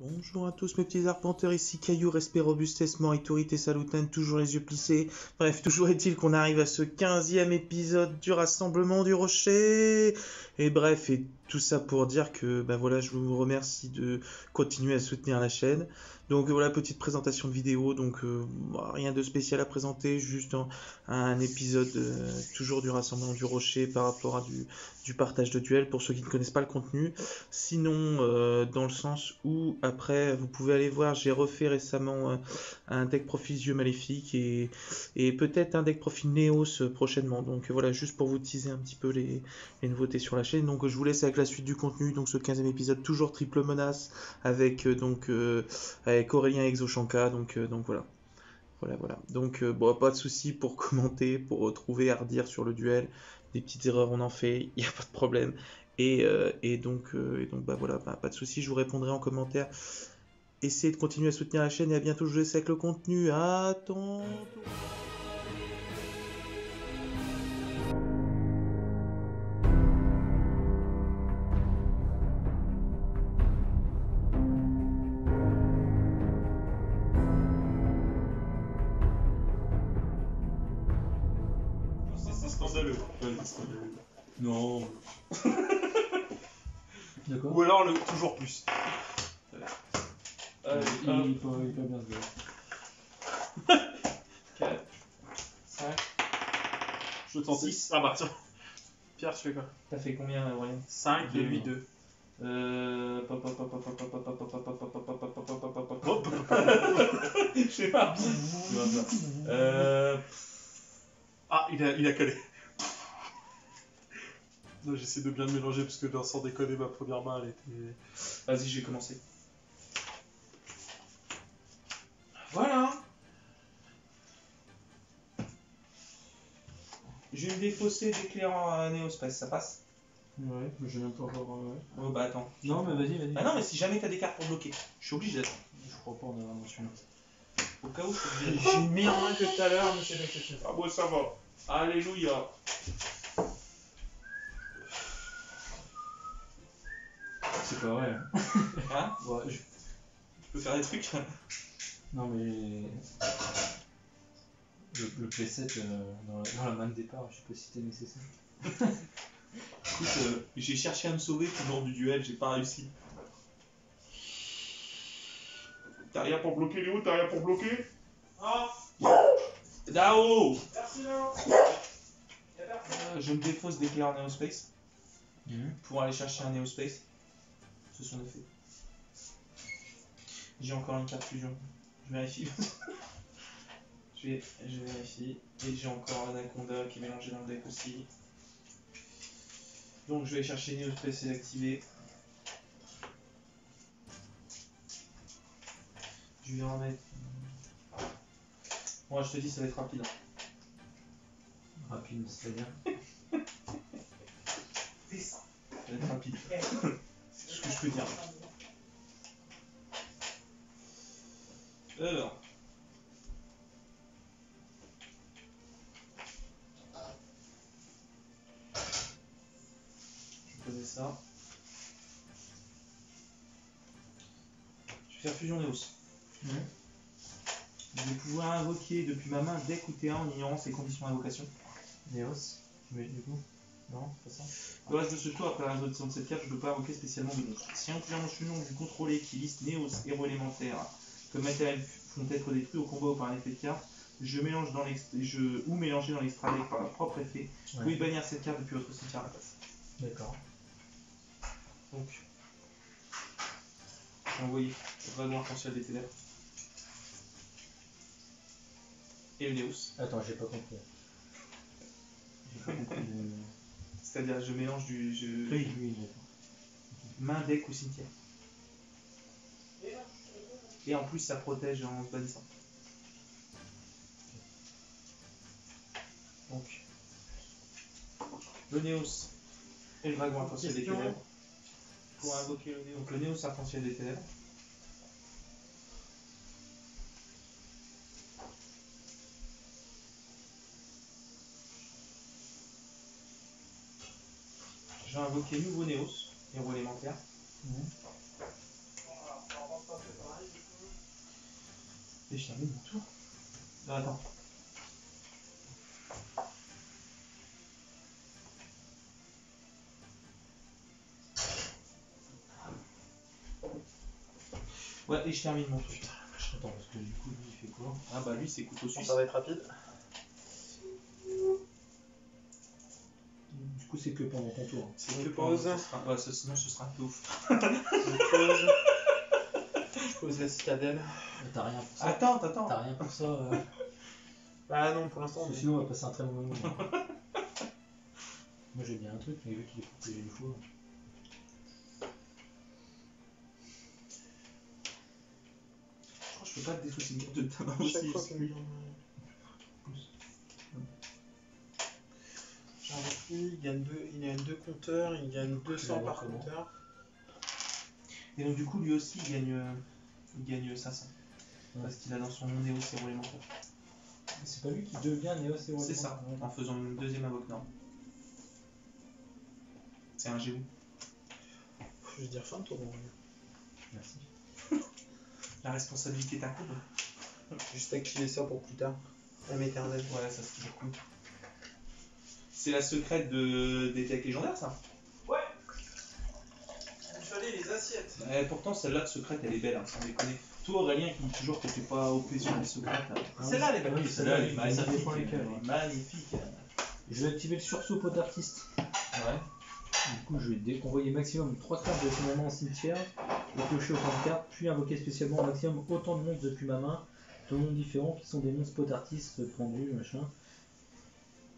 Bonjour à tous mes petits arpenteurs, ici Caillou, respect, robustesse, morituorité, salutaine, toujours les yeux plissés. Bref, toujours est-il qu'on arrive à ce 15e épisode du Rassemblement du Rocher. Et bref, et tout ça pour dire que voilà, je vous remercie de continuer à soutenir la chaîne. Donc voilà, petite présentation de vidéo, donc rien de spécial à présenter, juste un épisode toujours du Rassemblement du Rocher par rapport à du partage de duel pour ceux qui ne connaissent pas le contenu. Sinon, dans le sens où, après, vous pouvez aller voir, j'ai refait récemment un deck profil yeux maléfiques et peut-être un deck profil Néos prochainement. Donc voilà, juste pour vous teaser un petit peu les nouveautés sur la chaîne. Donc je vous laisse avec la suite du contenu. Donc ce 15e épisode, toujours triple menace avec, avec Aurélien Exoshanka. Donc voilà. Voilà. Donc, bon, pas de souci pour commenter, pour retrouver, à redire sur le duel. Des petites erreurs, on en fait, il n'y a pas de problème. Et donc voilà, pas de souci, je vous répondrai en commentaire. Essayez de continuer à soutenir la chaîne et à bientôt, je vous laisse avec le contenu. À tantôt. C'est scandaleux. Ouais, c'est scandaleux. Non. D'accord. Ou alors le toujours plus. Il peut bien se voir. 4, 5. Je tente 6. Ah bah tiens. Pierre, tu fais quoi? T'as fait combien, Aurélien? 5 et lui 2. Je sais pas. Ah, il a calé. Non, j'essaie de bien le mélanger parce que sans déconner, ma première main elle était. Vas-y, je vais commencer. Voilà. Je vais me défausser d'éclairant Néospace, ça passe? Ouais, mais j'ai même pas encore. Ouais. Oh bah attends. Non, mais vas-y. Ah non, mais si jamais t'as des cartes pour bloquer, je suis obligé d'attendre. Je crois pas en avoir mentionné. Au cas où, je suis obligé J'ai mis en main que tout à l'heure, mais c'est l'exception. Ah, moi ça va. Alléluia. C'est pas vrai. Hein? Ouais, Tu peux faire des trucs. Non, mais. Le playset dans la main de départ, je sais pas si c'était nécessaire. Écoute, j'ai cherché à me sauver tout le long du duel, j'ai pas réussi. T'as rien pour bloquer, Léo? T'as rien pour bloquer? Ah! Dao! Merci, Léo. Je me défausse d'éclairant Neospace Mhm. pour aller chercher un Neospace. Ce sont des faits. J'ai encore une carte fusion. Je vérifie. je vérifie. Et j'ai encore Anaconda qui est mélangé dans le deck aussi. Donc je vais chercher Neospace et l'activer. Je vais en mettre. Moi je te dis, ça va être rapide. Rapide, c'est-à-dire. Ça va être rapide. C'est tout ce que je peux dire. Alors. Je vais poser ça. Je vais faire fusion Néos. Mhm. Je vais pouvoir invoquer depuis ma main deck ou T1 en ignorant ses conditions d'invocation. Néos. Mais du coup. Non, c'est pas ça. Le reste de ce tour, après la résolution de cette carte, je ne peux pas invoquer spécialement de monstre. Si un client mentionné du contrôlé qui liste Néos, héros élémentaire, comme matériel font être détruits au combat ou par un effet de carte, je mélange dans ou mélanger dans l'extra deck par leur propre effet. Vous pouvez bannir cette carte depuis votre cimetière à la place. D'accord. Donc, j'ai envoyé le dragon arc-en-ciel des ténèbres. Et le Néos. Attends, j'ai pas compris. J'ai pas compris. C'est-à-dire, je mélange Oui, d'accord. main, deck ou cimetière. Et en plus, ça protège en se bannissant. Donc, le Néos et le dragon arc-en-ciel des ténèbres. Pour invoquer le Néos. Donc, le Néos arc-en-ciel des ténèbres. Je vais invoquer nouveau Néos, héros élémentaire. Mhm. Et je termine mon tour. Ah, attends. Ouais, et je termine mon tour. Attends, parce que du coup, lui, il fait quoi? Ah bah lui, c'est couteau suisse. Ça va être rapide. Du coup, c'est que pendant ton tour. C'est Je pendant- pose. ce sera pas- sinon, ce sera un peu ouf. Je pose la citadelle. T'as rien pour ça. Attends. T'as rien pour ça. Bah non, pour l'instant. Parce que sinon, on va passer un très mauvais moment. Moi, j'ai bien un truc, mais vu qu'il est protégé une fois. Je crois que je peux pas te défausser de ta main Chaque aussi. fois que il gagne il gagne 2 compteurs, il gagne 200 par Comment compteur. Et donc du coup, lui aussi, il gagne 500. Ouais. Parce qu'il a dans son nom Néo Zéro élémentaire. C'est pas lui qui devient Néo Zéro C'est ça, élémentaire. en faisant une deuxième invoque norme. C'est un GO. Je vais dire fin de tour. Merci. La responsabilité t'incombe. Juste activer ça pour plus tard. Âme éternelle. Ouais, ça c'est toujours cool. C'est la secrète des decks légendaires, ça. Il fallait les assiettes. Pourtant, celle-là de secrète, elle est belle, hein, sans déconner. Toi, Aurélien, qui dit toujours que t'es pas OP sur les secrètes. Celle-là, elle est belle. Oui, Celle-là, elle est ça magnifique. dépend lesquelles, Elle est magnifique. Je vais activer le sursaut pot d'artiste. Ouais. Du coup, je vais envoyer maximum 3 cartes depuis ma main en cimetière, et piocher autant de cartes, puis invoquer spécialement maximum autant de monstres depuis ma main, de mondes différents qui sont des monstres pot d'artiste, pendus, machin.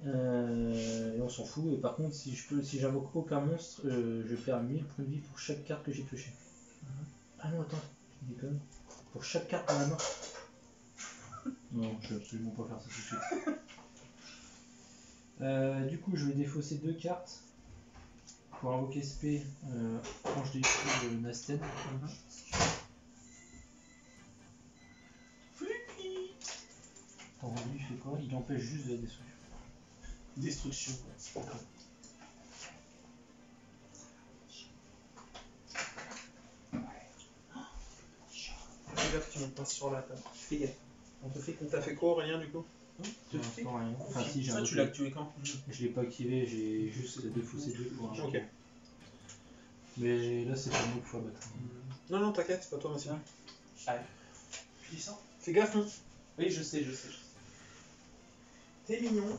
Et on s'en fout. Et par contre, si j'invoque aucun monstre, je perds 1000 points de vie pour chaque carte que j'ai pioché. Ah non, attends, je déconne. Pour chaque carte dans la main. Non, je vais absolument pas faire ça tout de suite. Du coup, je vais défausser 2 cartes pour invoquer SP Ange des Fous de Nasten. Attends, lui, il fait quoi? Il empêche juste de la destruction. Destruction. Fais gaffe, tu me passes sur la table. Fais gaffe. On te fait T'as fait quoi, Aurélien, du coup? Pour l'instant, rien. Enfin, si, j'ai Ça, un tu l'as activé quand? Je l'ai pas activé, j'ai juste défaussé 2 pour un. Ok. Mais là, c'est pas moi qu'il faut abattre. Non, non, t'inquiète, c'est pas toi, monsieur. Allez. Puissant. Fais gaffe, non? Oui, je sais. T'es mignon.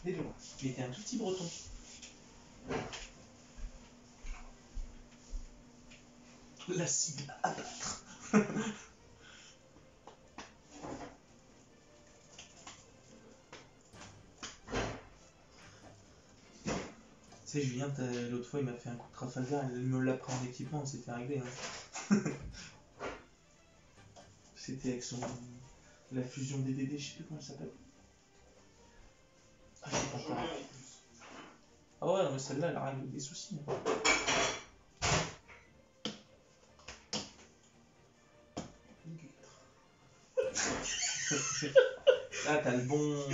Mais bon. Mais t'es un tout petit breton. La cible à abattre. Tu sais, Julien, l'autre fois, il m'a fait un coup de Trafalgar, il me l'a pris en équipement, c'était réglé. Hein. C'était avec la fusion des DD, je sais plus comment elle s'appelle. Ah, je sais pas encore. Ah ouais, non, mais celle-là, elle a réglé des soucis. Là, t'as le bon.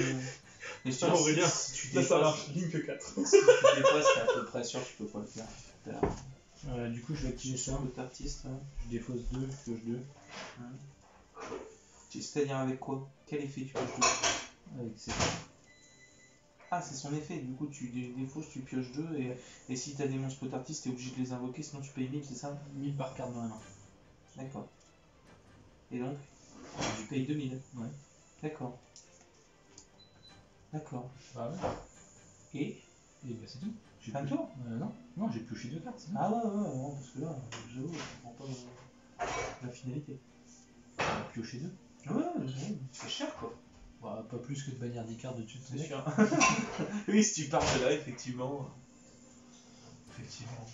Mais si tu- Ah, Aurélien, si tu Là, ça dépasses- marche. Link 4. Si tu dépasses, t'es à peu près sûr que tu peux pas le faire. Du coup, je vais activer ça. L'autre artiste, ouais. Je défausse 2, pioche 2. C'est-à-dire avec quoi? Quel effet tu pioches 2? Avec ces Ah, c'est son effet. Du coup, tu défausses, tu pioches 2 et si t'as des monstres potartistes, t'es obligé de les invoquer, sinon tu payes 1000, c'est ça? 1000 par carte dans la main. D'accord. Et donc, tu payes 2000. Ouais. D'accord. D'accord. Ah ouais. Et Et bah c'est tout. J'ai Fin de pioché- tour Non, j'ai pioché 2 cartes. c'est bon. Ah ouais, parce que là, j'avoue, je comprends pas la finalité. J'ai pioché 2. Ouais, c'est cher quoi. Bah, pas plus que de bannir 10 cartes de dessus de ton C'est deck. sûr. Oui, si tu pars de là, effectivement. Effectivement.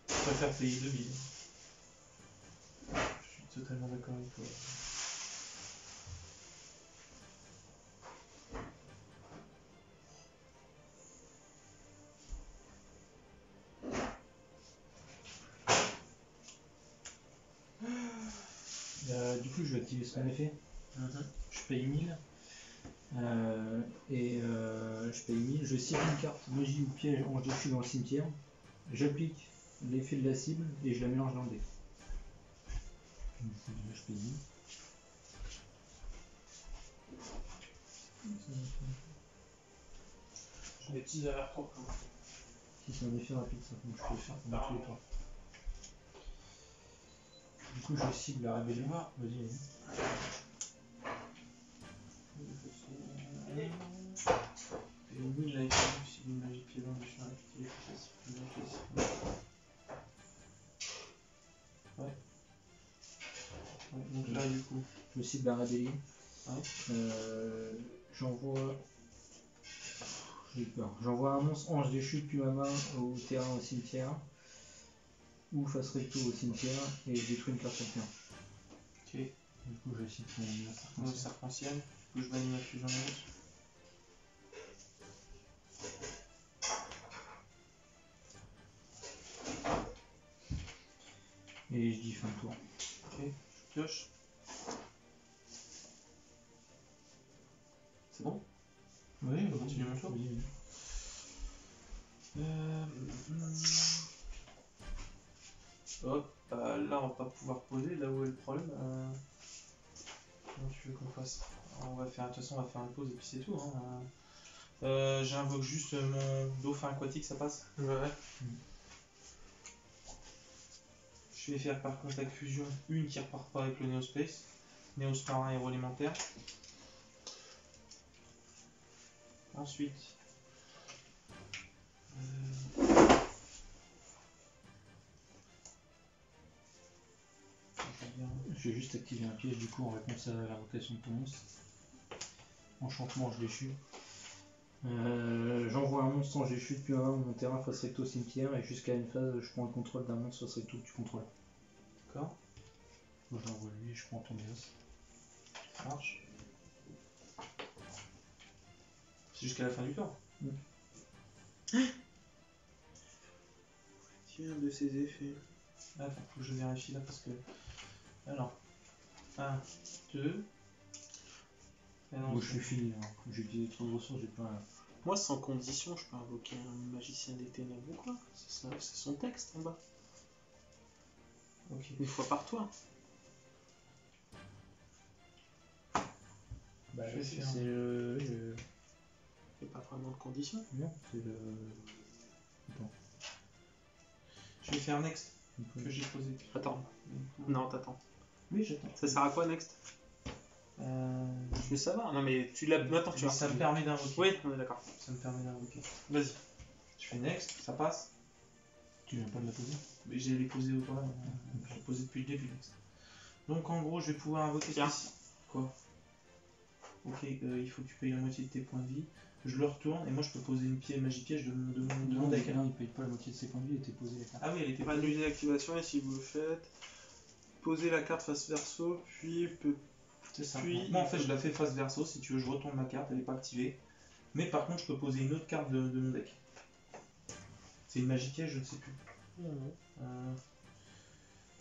Je préfère payer 2000. Je suis totalement d'accord avec toi. Du coup, je vais activer son effet. Je paye 1000. Je paye 1000. Je cible une carte magie ou piège ange déchu dans le cimetière. J'applique l'effet de la cible et je la mélange dans le deck. Du coup, déjà, je paye 1000. J'ai des petits allers-retours quand même. Si c'est un effet rapide, ça, donc je peux le faire pendant tous les tours. Du coup, je cible la rébellion. Vas-y, vas-y. Et au bout de la si une magie piédon de chien active facile. Ouais. Ouais, donc là du coup. Je cible la rébellion. Ouais. J'envoie. J'ai peur. J'envoie un monstre ange déchu depuis ma main au terrain au cimetière. Ou face recto au cimetière et je détruis une carte sur le terrain. Ok. Du coup, je cite mon Serpentiel. Du coup je bannis ma fusion néos. et je dis fin de tour. Ok, je pioche. C'est bon? Oui, je peux continuer mon tour. Oui. Hop, là on va pas pouvoir poser, là où est le problème. Comment tu veux qu'on fasse? On va faire, de toute façon on va faire une pause et puis c'est tout. Hein. J'invoque juste mon dauphin aquatique, ça passe? Ouais. Je vais faire par contact fusion une qui repart pas avec le Neospace. Néos marin aéroélémentaire. Ensuite. Je vais juste activer un piège du coup en réponse à la rotation de ton monstre. Enchantement, je déchu. J'envoie un monstre ange déchu depuis mon terrain face recto au cimetière et jusqu'à une phase je prends le contrôle d'un monstre face recto que tu contrôles. D'accord. Moi je l'envoie lui et je prends ton Néos. Ça marche. C'est jusqu'à la fin du tour. Tiens, de ses effets. Attends, faut que je vérifie là parce que. Alors. 1, 2. Moi je suis fini, hein. J'ai utilisé trop de ressources, j'ai pas. Moi, sans condition, je peux invoquer un magicien des ténèbres ou quoi? C'est son texte en bas. Ok. Une fois par tour. Bah, Je vais faire c'est le. Il n'y a pas vraiment de condition. Non, c'est le. Attends. Je vais faire next que j'ai posé. Attends. Non, t'attends. Oui, j'attends. Ça sert à quoi, next? Je veux savoir. Non, mais tu l'as. Attends, tu Mais vas. ça me permet d'invoquer. Oui, on est d'accord. Ça me permet d'invoquer. Vas-y. Je fais next, ça passe. Tu viens pas de la poser? Mais j'ai les posés au tour. Je l'ai posé depuis le début next. Donc en gros, je vais pouvoir invoquer Tiens. ceci. Quoi? Ok, il faut que tu payes la moitié de tes points de vie. Je le retourne et moi je peux poser une magie piège de mon deck. Non, il paye pas la moitié de ses points de vie, il était posé la carte. Ah oui, elle était Pas pas annuler l'activation et si vous le faites, posez la carte face verso, puis C'est ça. Puis- Moi en fait je la fais face verso, si tu veux je retourne ma carte, elle n'est pas activée. Mais par contre je peux poser une autre carte de mon deck. C'est une magie piège, je ne sais plus.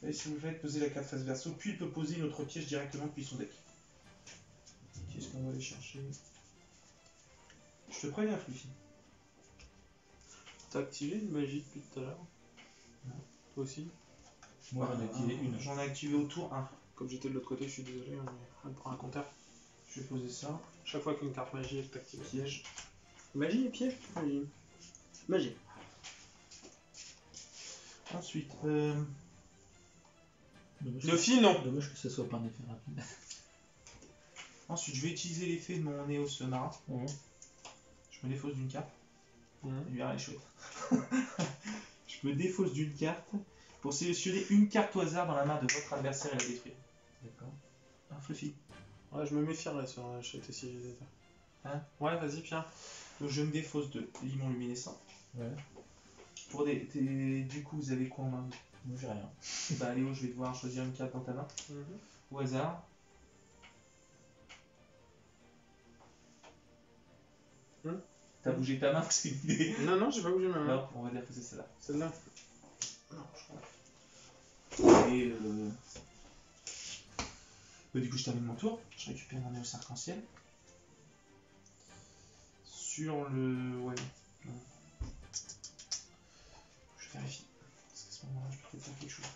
Et si vous le faites poser la carte face verso, puis il peut poser une autre piège directement depuis son deck. Qu'est-ce qu'on va aller chercher? Je te préviens Fluffy. T'as activé une magie depuis tout à l'heure? Non. Toi aussi? Moi j'en ai activé une. J'en ai activé au tour 1. Comme j'étais de l'autre côté, je suis désolé, on prend un compteur. Je vais poser ça. Chaque fois qu'une carte magie est activée. Piège. Magie et piège? Magie. Magie. Ensuite, Dauphine, non! Dommage que ce soit pas un effet rapide. ensuite, je vais utiliser l'effet de mon Néos marin. Mhm. Je me défausse d'une carte. Mhm. Elle est chouette. Je me défausse d'une carte pour sélectionner une carte au hasard dans la main de votre adversaire et la détruire. D'accord. Un Fluffy. Ouais, je me méfierais sur chez TCG. Hein? Ouais, vas-y, Pierre. Donc je me défausse de limon luminescent. Ouais. Pour du coup, vous avez quoi en main? Moi j'ai rien. Bah Léo, je vais devoir choisir une carte dans ta main. Au hasard. T'as bougé ta main, c'est une idée. Non, non, j'ai pas bougé ma main. Non, on va dire que c'est celle-là. Celle-là. Non, je crois. Et bah, du coup, je termine mon tour. Je récupère mon Néos arc-en-ciel. Sur le. Ouais. Non. Je vérifie. Parce qu'à ce moment-là, je peux peut-être faire quelque chose.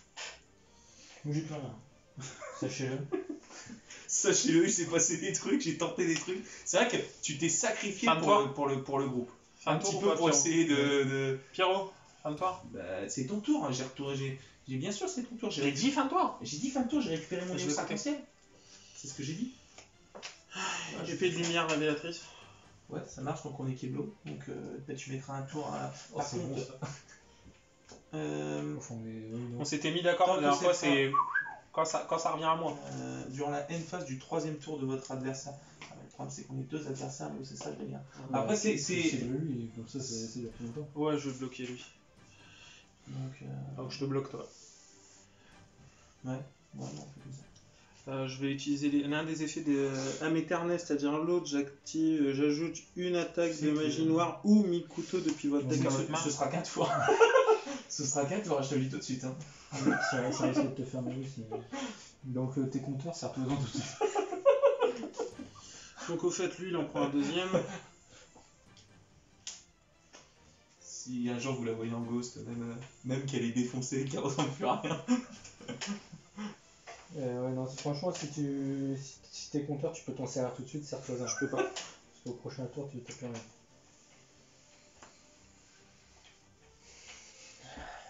Moi j'ai plus rien. Sachez-le. Sachez-le, il s'est passé des trucs, j'ai tenté des trucs. C'est vrai que tu t'es sacrifié Fin de pour le groupe. Fin Un de tour petit ou peu pas, pour Pierrot essayer de... Pierrot, fin de tour. Bah, c'est ton tour, hein, j'ai retourné. J'ai bien sûr c'est ton tour. J'ai dit fin de tour. J'ai dit fin de tour, j'ai récupéré mon Je Néo vais arc-en-ciel. C'est ce que j'ai dit. Épée de lumière révélatrice. Ouais, ça marche, donc on est Keblo. Donc bah, tu mettras un tour à... Oh, Par c'est contre, bon, ça. Enfin, mais, oui, non. On s'était mis d'accord Tant la que dernière fois, c'est c'est quand ça revient à moi. durant la end phase du 3ème tour de votre adversaire. Ah, mais le problème c'est qu'on est 2 adversaires, mais c'est ça le délire. Bah, Après c'est... C'est lui, et comme ça, c'est la fin de temps. Ouais, je vais bloquer lui. Donc, Donc je te bloque toi. ouais, non, on fait comme ça. Je vais utiliser l'un des effets de âme éternelle, c'est-à-dire l'autre, j'ajoute une attaque de C'est magie que- noire ou 1000 couteaux depuis votre deck à votre main. Ce sera qu'un tour. Ce sera qu'un tour, je te le dis tout de suite. Hein. Ça risque de te faire mal aussi. Donc tes compteurs, ça représente tout de suite. Donc au fait, lui, il en prend un deuxième. Si un jour vous la voyez en ghost, même qu'elle est défoncée, qu'elle ressemble plus à rien. Ouais, non, franchement, si tes compteurs, tu peux t'en servir tout de suite, serre-toi un. Je peux pas. Parce qu'au prochain tour, tu t'as plus rien.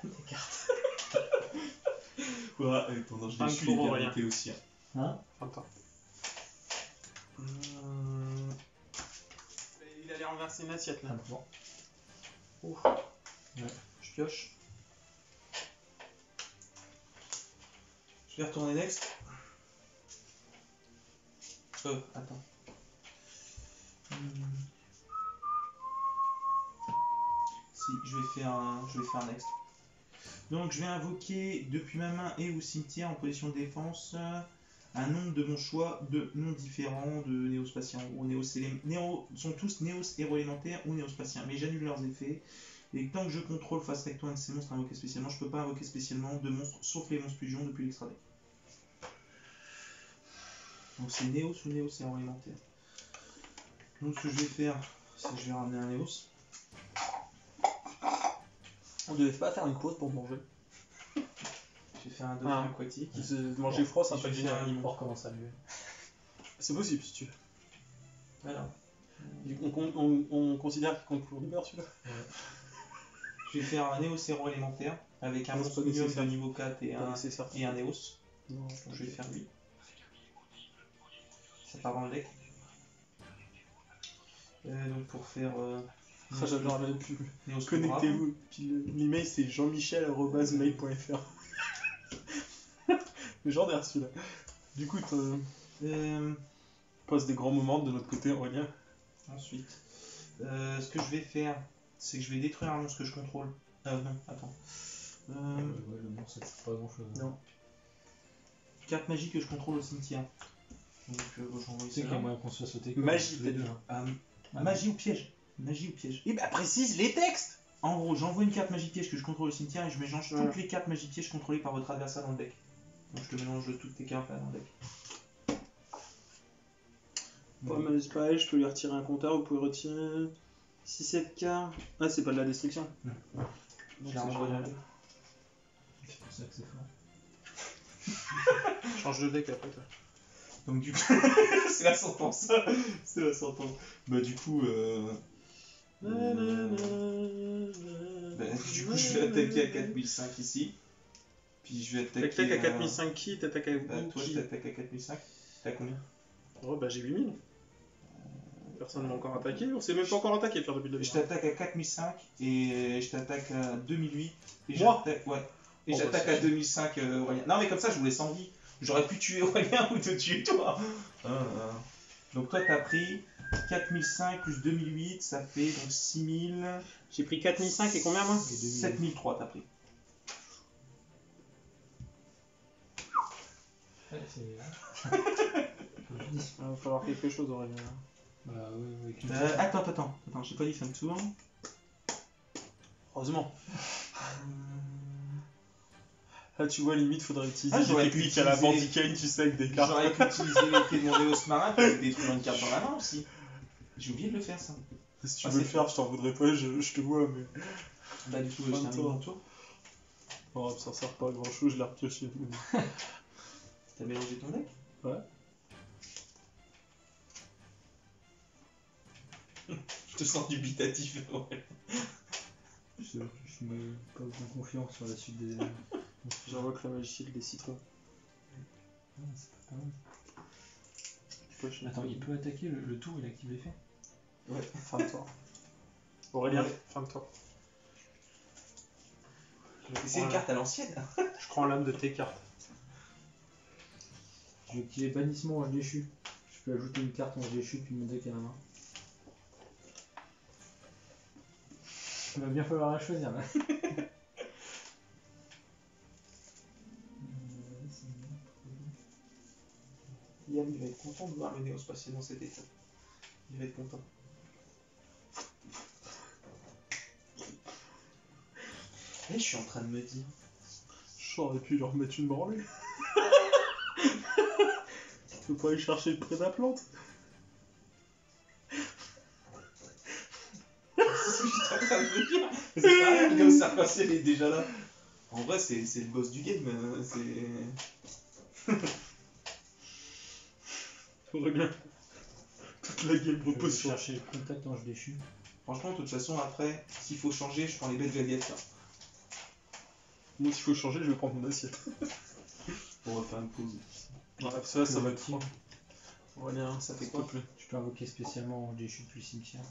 Tes cartes. Ouais, avec ton ange Fin de déchu, tour, il est bien Aurélien. monté aussi. Hein. Hein? Attends. Il allait renverser une assiette là. Ah, bon. Je pioche. Je vais retourner next. Attends. Si, je vais faire un next. Donc je vais invoquer depuis ma main et au cimetière en position de défense un nombre de mon choix de noms différents de néospatiens ou sont tous néos héros élémentaires ou néospatiens, mais j'annule leurs effets. Et tant que je contrôle face recto un de ces monstres invoqués spécialement, je peux pas invoquer spécialement de monstres sauf les monstres fusion depuis l'extra deck. Donc c'est néos ou néos héros élémentaire. Donc ce que je vais faire, c'est que je vais ramener un néos. On devait pas faire une pause pour manger. Je vais faire un dolphin aquatique. Manger froid, ça Je peut vais être faire génial. un limon. On recommence à mieux. C'est possible si tu veux. Voilà. On considère qu'il compte pour une heure celui-là. Je vais faire un néos héros élémentaire avec un Non, monstre c'est pas minimum de nécessaire. niveau 4 et Pas un nécessaire. néos. Non, Donc je vais faire lui. Ça part dans le deck. Donc pour faire Ah, j'adore la pub. néos Connectez-vous. Puis l'email c'est jean-michel@mail.fr. J'en ai reçu là. Du coup, passe des grands moments de notre côté, Aurélien. Ensuite, ce que je vais faire, c'est que je vais détruire un monstre que je contrôle. Non, attends. Ouais, le monstre, ça sert pas à grand chose. Non. Carte magie que je contrôle au cimetière. Donc j'envoie Tu sais qu'il y a moyen qu'on se fasse sauter. Magie, tous les t'as deux, dit. hein. Magie ou piège. Magie ou piège. Eh bah précise les textes. En gros, j'envoie une carte magie piège que je contrôle au cimetière et je mélange Ouais. toutes les cartes magie piège contrôlées par votre adversaire dans le deck. Donc je te mélange toutes tes cartes là dans le deck. Ouais, mais c'est pareil, je peux lui retirer un compteur, vous pouvez retirer 6-7 cartes. Ah, c'est pas de la destruction. Je Donc, la c'est renvoie dans le génial. deck. C'est pour ça que c'est fort. Change de deck après toi. Donc du coup, c'est la sentence. C'est la sentence. Bah du coup, bah, du coup, je vais attaquer à 4005 ici. Puis je vais attaquer. T'attaques à 4005 qui? T'attaques à Bah, toi, qui? je t'attaque à 4005. T'as combien? Oh bah j'ai 8000. Personne ne m'a encore attaqué, on s'est même pas encore attaqué faire depuis le début. Je t'attaque à 4005 et je t'attaque à 2008. Et Moi j'attaque, ouais. Et Oh, j'attaque bah, à c'est- 2005 Aurélien. Non mais comme ça je vous laisse en vie. J'aurais pu tuer Aurélien ou te tuer toi. Donc toi t'as pris 4005 plus 2008, ça fait donc 6000. J'ai pris 4005 et combien moi? 7003 t'as pris. Ouais, c'est. Il va falloir quelque chose Aurélien. Bah oui, avec une Attends, j'ai pas dit fin de tour. Heureusement. Là tu vois limite faudrait utiliser Ah, j'aurais des pu techniques à la utiliser- Bandicane, tu sais, avec des cartes. J'aurais pu utiliser l'épée de mon Néos marin pour détruire une carte dans la main aussi. J'ai oublié de le faire ça. Si tu Ah, veux le c'est faire, je t'en voudrais pas, je te vois, mais. Bah du coup Fin je de termine tour. mon tour. Oh, ça sert pas à grand chose, je l'ai repioché. T'as mélangé ton deck? Ouais. Je te sens dubitatif. Ouais. Je me pas aucun confiance sur la suite des. J'invoque la magie des citons. Ah, c'est pas mal. Attends, il peut attaquer le tour, il active l'effet. Ouais, fin de tour. Aurélien, Ouais. fin de tour. C'est une carte à l'ancienne. Je prends l'âme de tes cartes. Je vais activer bannissement ange déchu. Je peux ajouter une carte ange déchu depuis mon deck à la main. Il va bien falloir la choisir là. Yann, il va être content de voir le Néos passer dans cet état. Il va être content. Et je suis en train de me dire. J'aurais pu lui remettre une branlée. Tu peux pas aller chercher le près de la plante. Je suis en train de me dire. C'est pas rien, le Néos à passer, il est déjà là. En vrai, c'est le boss du game. C'est. Aurélien. Toute la game Je vais repose sur. chercher contact ange déchu. Franchement, de toute façon, après, s'il faut changer, je prends les bêtes gladiateurs. Moi, s'il faut changer, je vais prendre mon assiette. On va faire une pause. Ouais, ça va être trop. Aurélien, Ça fait s'il te quoi? plaît. Je peux invoquer spécialement ange déchu depuis le cimetière.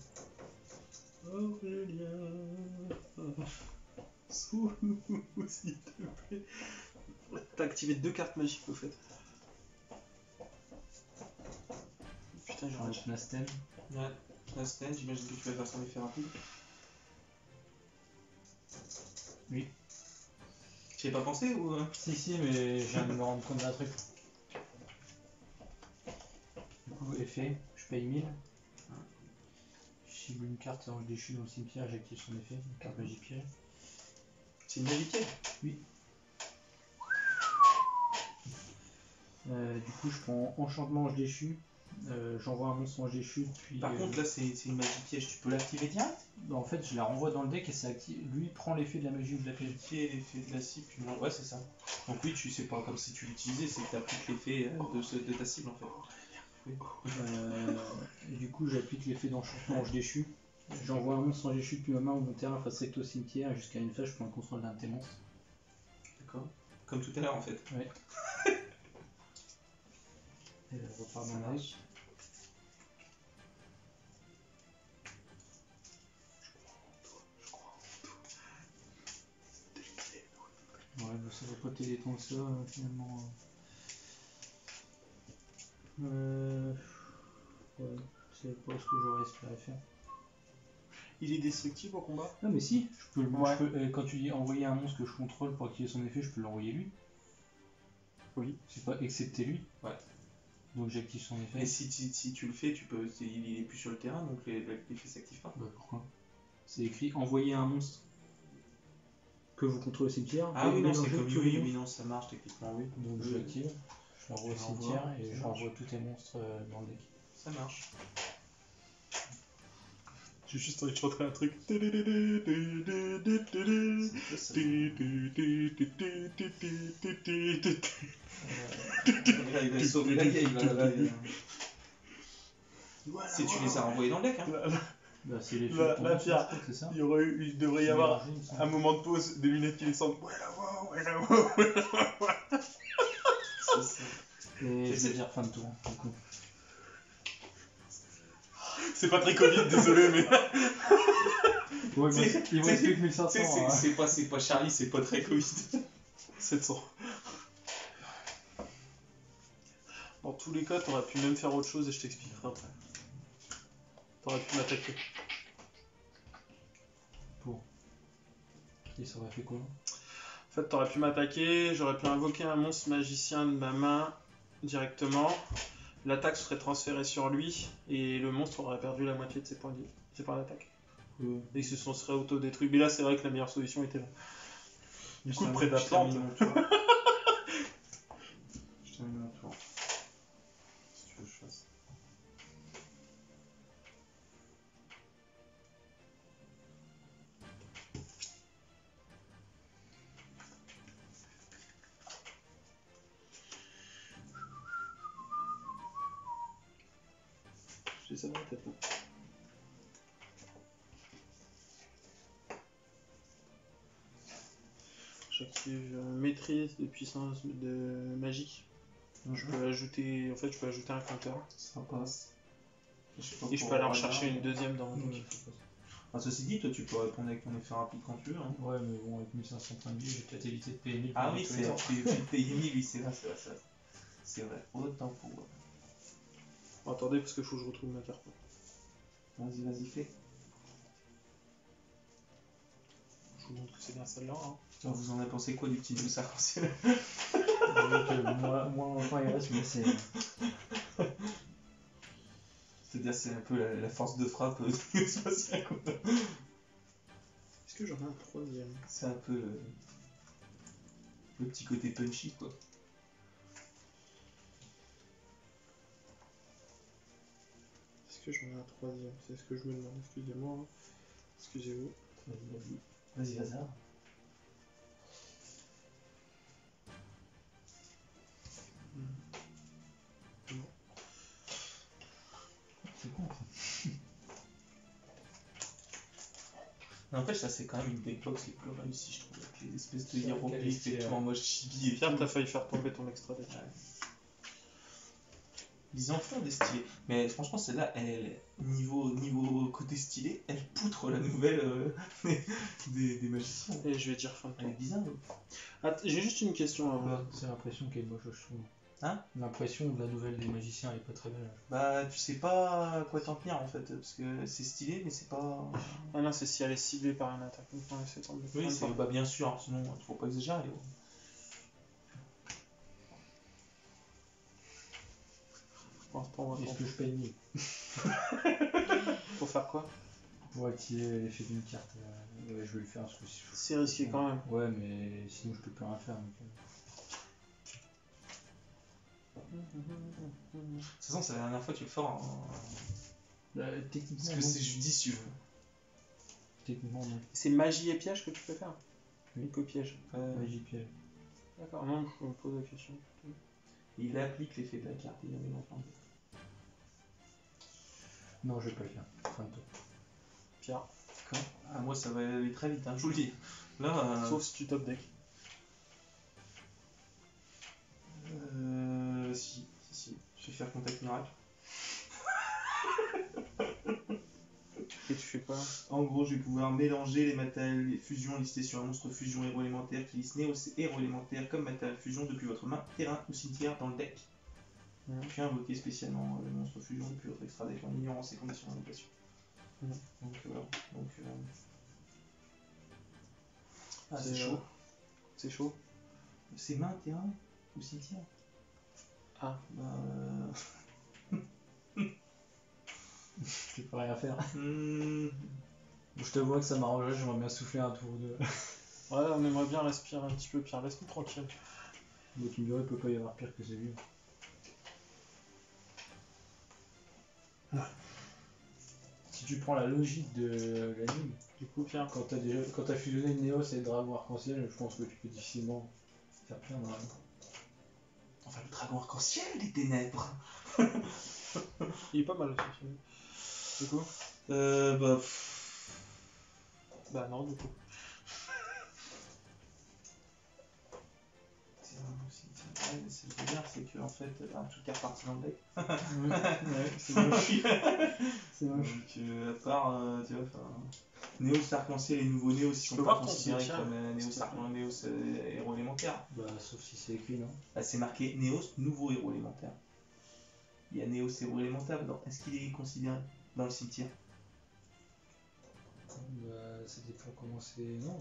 Aurélien. Sauve-nous, s'il te plaît. T'as activé 2 cartes magiques au fait. Putain, j'ai J'envoie Nasten. Ouais, Nasten, j'imagine que tu vas faire son effet rapide. Oui. Tu n'y as pas pensé ou. Si, mais je viens de me rendre compte d'un truc. Du coup, effet, je paye 1000. Je cible une carte ange déchu dans le cimetière, j'active son effet, une carte magie piège. C'est une magie piège. Du coup, je prends enchantement ange déchu. J'envoie un monstre ange déchu, puis. Par contre, là, c'est une magie piège. Tu peux l'activer direct? Bah, en fait, je la renvoie dans le deck et ça active. Lui prend l'effet de la magie ou de la piège. L'effet de la cible, puis non. Ouais, c'est ça. Donc, oui, tu sais pas comme si tu l'utilisais, c'est que tu appliques l'effet de ta cible en fait. Oui. Et du coup, j'applique l'effet d'enchantement ange déchu. J'envoie un monstre ange déchu depuis ma main ou mon terrain face recto au cimetière. Et jusqu'à une phase, je prends le contrôle d'un de tes monstres. D'accord. Comme tout à l'heure en fait. Ouais. Et je repars dans la deck. Ouais, bah, ça va pas t'aider tant que ça, finalement. Ouais, c'est pas ce que j'aurais espéré faire. Il est destructible au combat. Non, mais si, je peux, Ouais. quand tu dis envoyer un monstre que je contrôle pour activer son effet, je peux l'envoyer lui. Oui. C'est pas excepté lui. Ouais. Donc j'active son effet. Et si tu le fais, il est plus sur le terrain, donc l'effet s'active pas. Bah pourquoi? C'est écrit envoyer un monstre que vous contrôlez au cimetière. Ah oui, non, c'est mélanger comme tous les oui, monstres. non, ça marche techniquement, oui. Donc je l'active, je l'envoie au Tu l'envoies, cimetière et ça je marche. renvoie tous tes monstres dans le deck. Ça marche. J'ai juste envie de chanter un truc. Là, il va sauver la game, là. Si tu les as renvoyés dans le deck, hein. Bah c'est les La Pierre, c'est ça. il devrait y avoir un moment de pause, des lunettes qui descendent. Ouais, la voix. C'est ça. Et je vais dire fin de tour, du coup. C'est pas très Covid, désolé, mais. Ouais, il me reste plus que 1500. Hein. C'est pas Charlie, c'est pas très Covid. 700. Dans tous les cas, t'aurais pu même faire autre chose et je t'expliquerai après. T'aurais pu m'attaquer. Et ça aurait fait quoi? En fait, t'aurais pu m'attaquer, j'aurais pu invoquer un monstre magicien de ma main directement. L'attaque serait transférée sur lui et le monstre aurait perdu la moitié de ses points de vie. C'est par l'attaque. Et il se serait auto-détruit. Mais là, c'est vrai que la meilleure solution était là. Du coup, près de la plante. Je termine mon tour. Si tu veux que je fasse. J'ai ça dans la tête. Là. active maîtrise de puissance de magique. Je peux ajouter, en fait, je peux ajouter un compteur. Ça passe. Et je peux aller en chercher une deuxième dans mon deck. Ceci dit, toi tu peux répondre avec ton effet rapide quand tu veux. Hein. Ouais, mais bon, avec 1500 points de vie, j'ai peut-être évité de payer 1000 Ah pour oui, nettoyer. c'est vrai, tu peux payer 1000, oui, c'est vrai. C'est vrai, autant pour. Bon, attendez, parce qu'il faut que je retrouve ma carte. Vas-y, fais. Je vous montre que c'est bien celle-là. Hein. Alors, vous en avez pensé quoi du petit douce arc-en-ciel? Moins longtemps il reste, mais c'est. C'est-à-dire c'est un peu la force de frappe spatiale. Est-ce que j'en ai un troisième? C'est un peu le petit côté punchy quoi. Est-ce que j'en ai un troisième? C'est ce que je me demande. Excusez-moi. Hein. Excusez-vous. Vas-y, hasard. Non. C'est con ça. N'empêche, ça c'est quand même une des box les plus réussies, je trouve, avec les espèces de hiéroglyphes et tout en mode chibi et Pierre, tout. t'as failli faire tomber ton extra deck. Ils en font des stylés. Mais franchement, celle-là, elle, niveau côté stylé, elle poutre la nouvelle des magiciens. Et je vais dire fin de Elle est tour. bizarre. J'ai juste une question avant. C'est l'impression qu'elle est moche, je trouve. Hein? L'impression de la nouvelle des magiciens, elle est pas très belle. Bah, tu sais pas à quoi t'en tenir en fait, parce que c'est stylé, mais c'est pas. Ah non, c'est si elle est ciblée par une attaque. Donc, on laisse tomber. Oui, Fin de c'est tour. bah, bien sûr, hein, sinon faut pas exagérer. Pour l'instant, on va Est-ce tenter. que je paye 1000 Pour faire quoi? pour activer l'effet d'une carte? Ouais, je vais le faire parce que C'est risqué quand même. Ouais, mais sinon je peux plus rien faire. Donc, De toute façon, c'est la dernière fois que tu le feras. techniquement, Parce que c'est judicieux. Techniquement, non. C'est magie et piège que tu peux faire? Oui. Que piège. Magie piège. D'accord, non, je me pose la question. Il applique l'effet de la carte, il y avait longtemps. Non, je vais pas le faire. Fin de tour. Pierre. Quoi? Ah, moi ça va aller très vite, hein, je vous le dis. Là, Sauf si tu top deck. si, je vais faire contact miracle. Et tu fais quoi? En gros, je vais pouvoir mélanger les matériels fusion listés sur un monstre fusion héros élémentaire qui liste Néos héros élémentaire comme matériel fusion depuis votre main, terrain ou cimetière dans le deck. Puis invoquer spécialement le monstre fusion depuis votre extra deck en ignorant ses conditions d'invocation. Donc voilà. Ah, c'est chaud. C'est chaud. C'est main, terrain ou cimetière? Ah. Tu peux rien faire. Je t'avoue que ça m'arrangerait, j'aimerais bien souffler un tour ou deux. Ouais, on aimerait bien respirer un petit peu, Pierre. Laisse-nous tranquille. Mais tu me dirais, il peut pas y avoir pire que celui. Si tu prends la logique de l'anime, Du coup, Pierre, quand t'as fusionné Néos et le dragon arc-en-ciel, je pense que tu peux difficilement faire pire dans la vie. Enfin, le dragon arc-en-ciel des ténèbres. il est pas mal aussi. Du coup? Bah non, du coup. Ce que je veux dire, c'est que en fait, toute carte partie dans le deck. Ouais, c'est moche. C'est moche. Donc, à part, tu vois, Néos arc-en-ciel et nouveau Néos, si Tu on peux peut pas voir ton considérer cimetière, comme s'il te plaît. Néos héros élémentaire. Bah, sauf si c'est écrit, non? Là, c'est marqué Néos nouveau héros élémentaire. Il y a Néos héros élémentaire dedans. Est-ce qu'il est considéré dans le cimetière? Bah, ça dépend comment c'est. Non.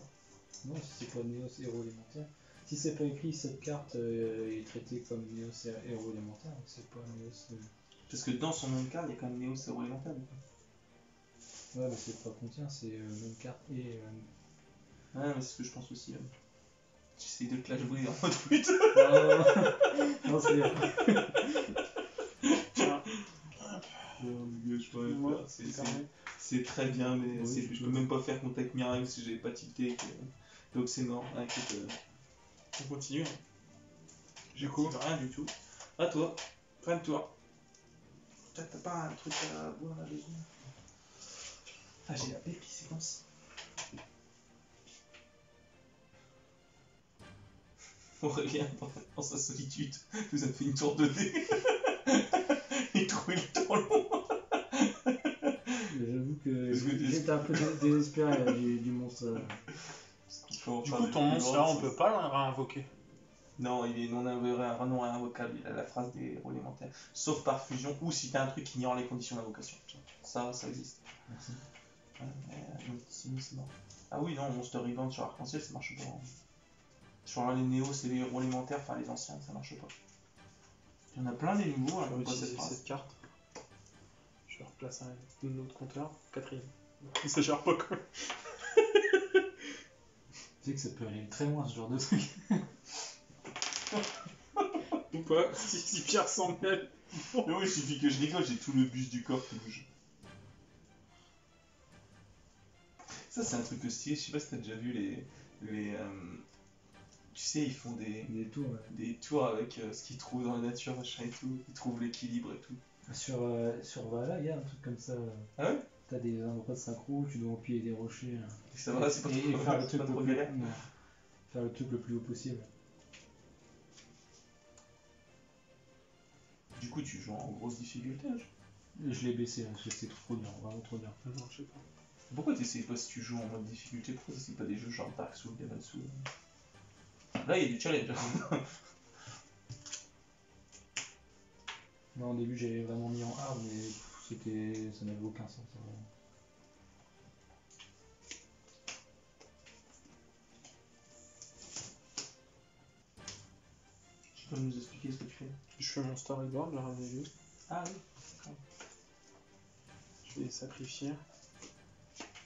Non, si c'est pas Néos héros élémentaire. Si c'est pas écrit, cette carte est traitée comme Néos héros élémentaire, c'est pas Néos. Parce que dans son nom de carte, il y a quand même Néos héros élémentaire. Ouais, mais c'est pas contient, c'est même carte et. Ouais, mais c'est ce que je pense aussi. J'essaye de te la jouer en mode pute. Non, c'est. C'est très bien, mais Oui, je peux même pas faire contact miracle si j'avais pas tilté. Donc c'est mort. Ah, écoute, On continue. du coup, rien du tout. À toi, fin de tour. T'as pas un truc à boire là dessus? Ah, j'ai la séquence. Aurélien, dans sa solitude, nous a fait une tour de dés. Il trouvait le temps long. J'avoue que Parce que- j'étais un peu désespéré là, du monstre. Du coup, ton monstre là, on peut pas le réinvoquer. Non, il est non invocable, il a la phrase des héros élémentaires. Sauf par fusion ou si t'as un truc qui ignore les conditions d'invocation. Ça existe. Merci. Donc, sinon, c'est mort. Ah oui, non, Monster Rebound sur Arc-en-Ciel, ça marche pas. Sur les Néo, c'est les héros élémentaires, enfin les anciens, ça marche pas. Il y en a plein des nouveaux, Je vais alors pas cette utiliser phrase. cette carte. Je vais replacer un autre compteur. 4ème. Ça gère pas quoi. Tu sais que ça peut aller très loin ce genre de truc. Ou pas. Si Pierre s'en mêle. Mais oui, il suffit que je rigole, j'ai tout le bus du corps qui bouge. Ça, c'est un truc stylé, je sais pas si t'as déjà vu tu sais, ils font Des tours, ouais. des tours avec ce qu'ils trouvent dans la nature, machin et tout. Ils trouvent l'équilibre et tout. Sur Valhalla, il y a un truc comme ça. Ah ouais? T'as des endroits de synchro où tu dois empiler des rochers. Et ça va, c'est pas et trop, faire le c'est truc pas le trop plus, galère. non. Faire le truc le plus haut possible. Du coup, tu joues en grosse difficulté. Hein. Je l'ai baissé là, parce que c'était trop bien, vraiment trop bien. Non, je sais pas. Pourquoi t'essayes pas si tu joues en mode difficulté? Pourquoi t'essayes pas des jeux genre Dark Souls, Demon's Souls? Là, il y a du challenge. Non, au début j'avais vraiment mis en hard, mais ça n'avait aucun sens. Vraiment. Tu peux nous expliquer ce que tu fais? Je fais mon storyboard, là, on a vu. Ah oui, d'accord. Je vais sacrifier.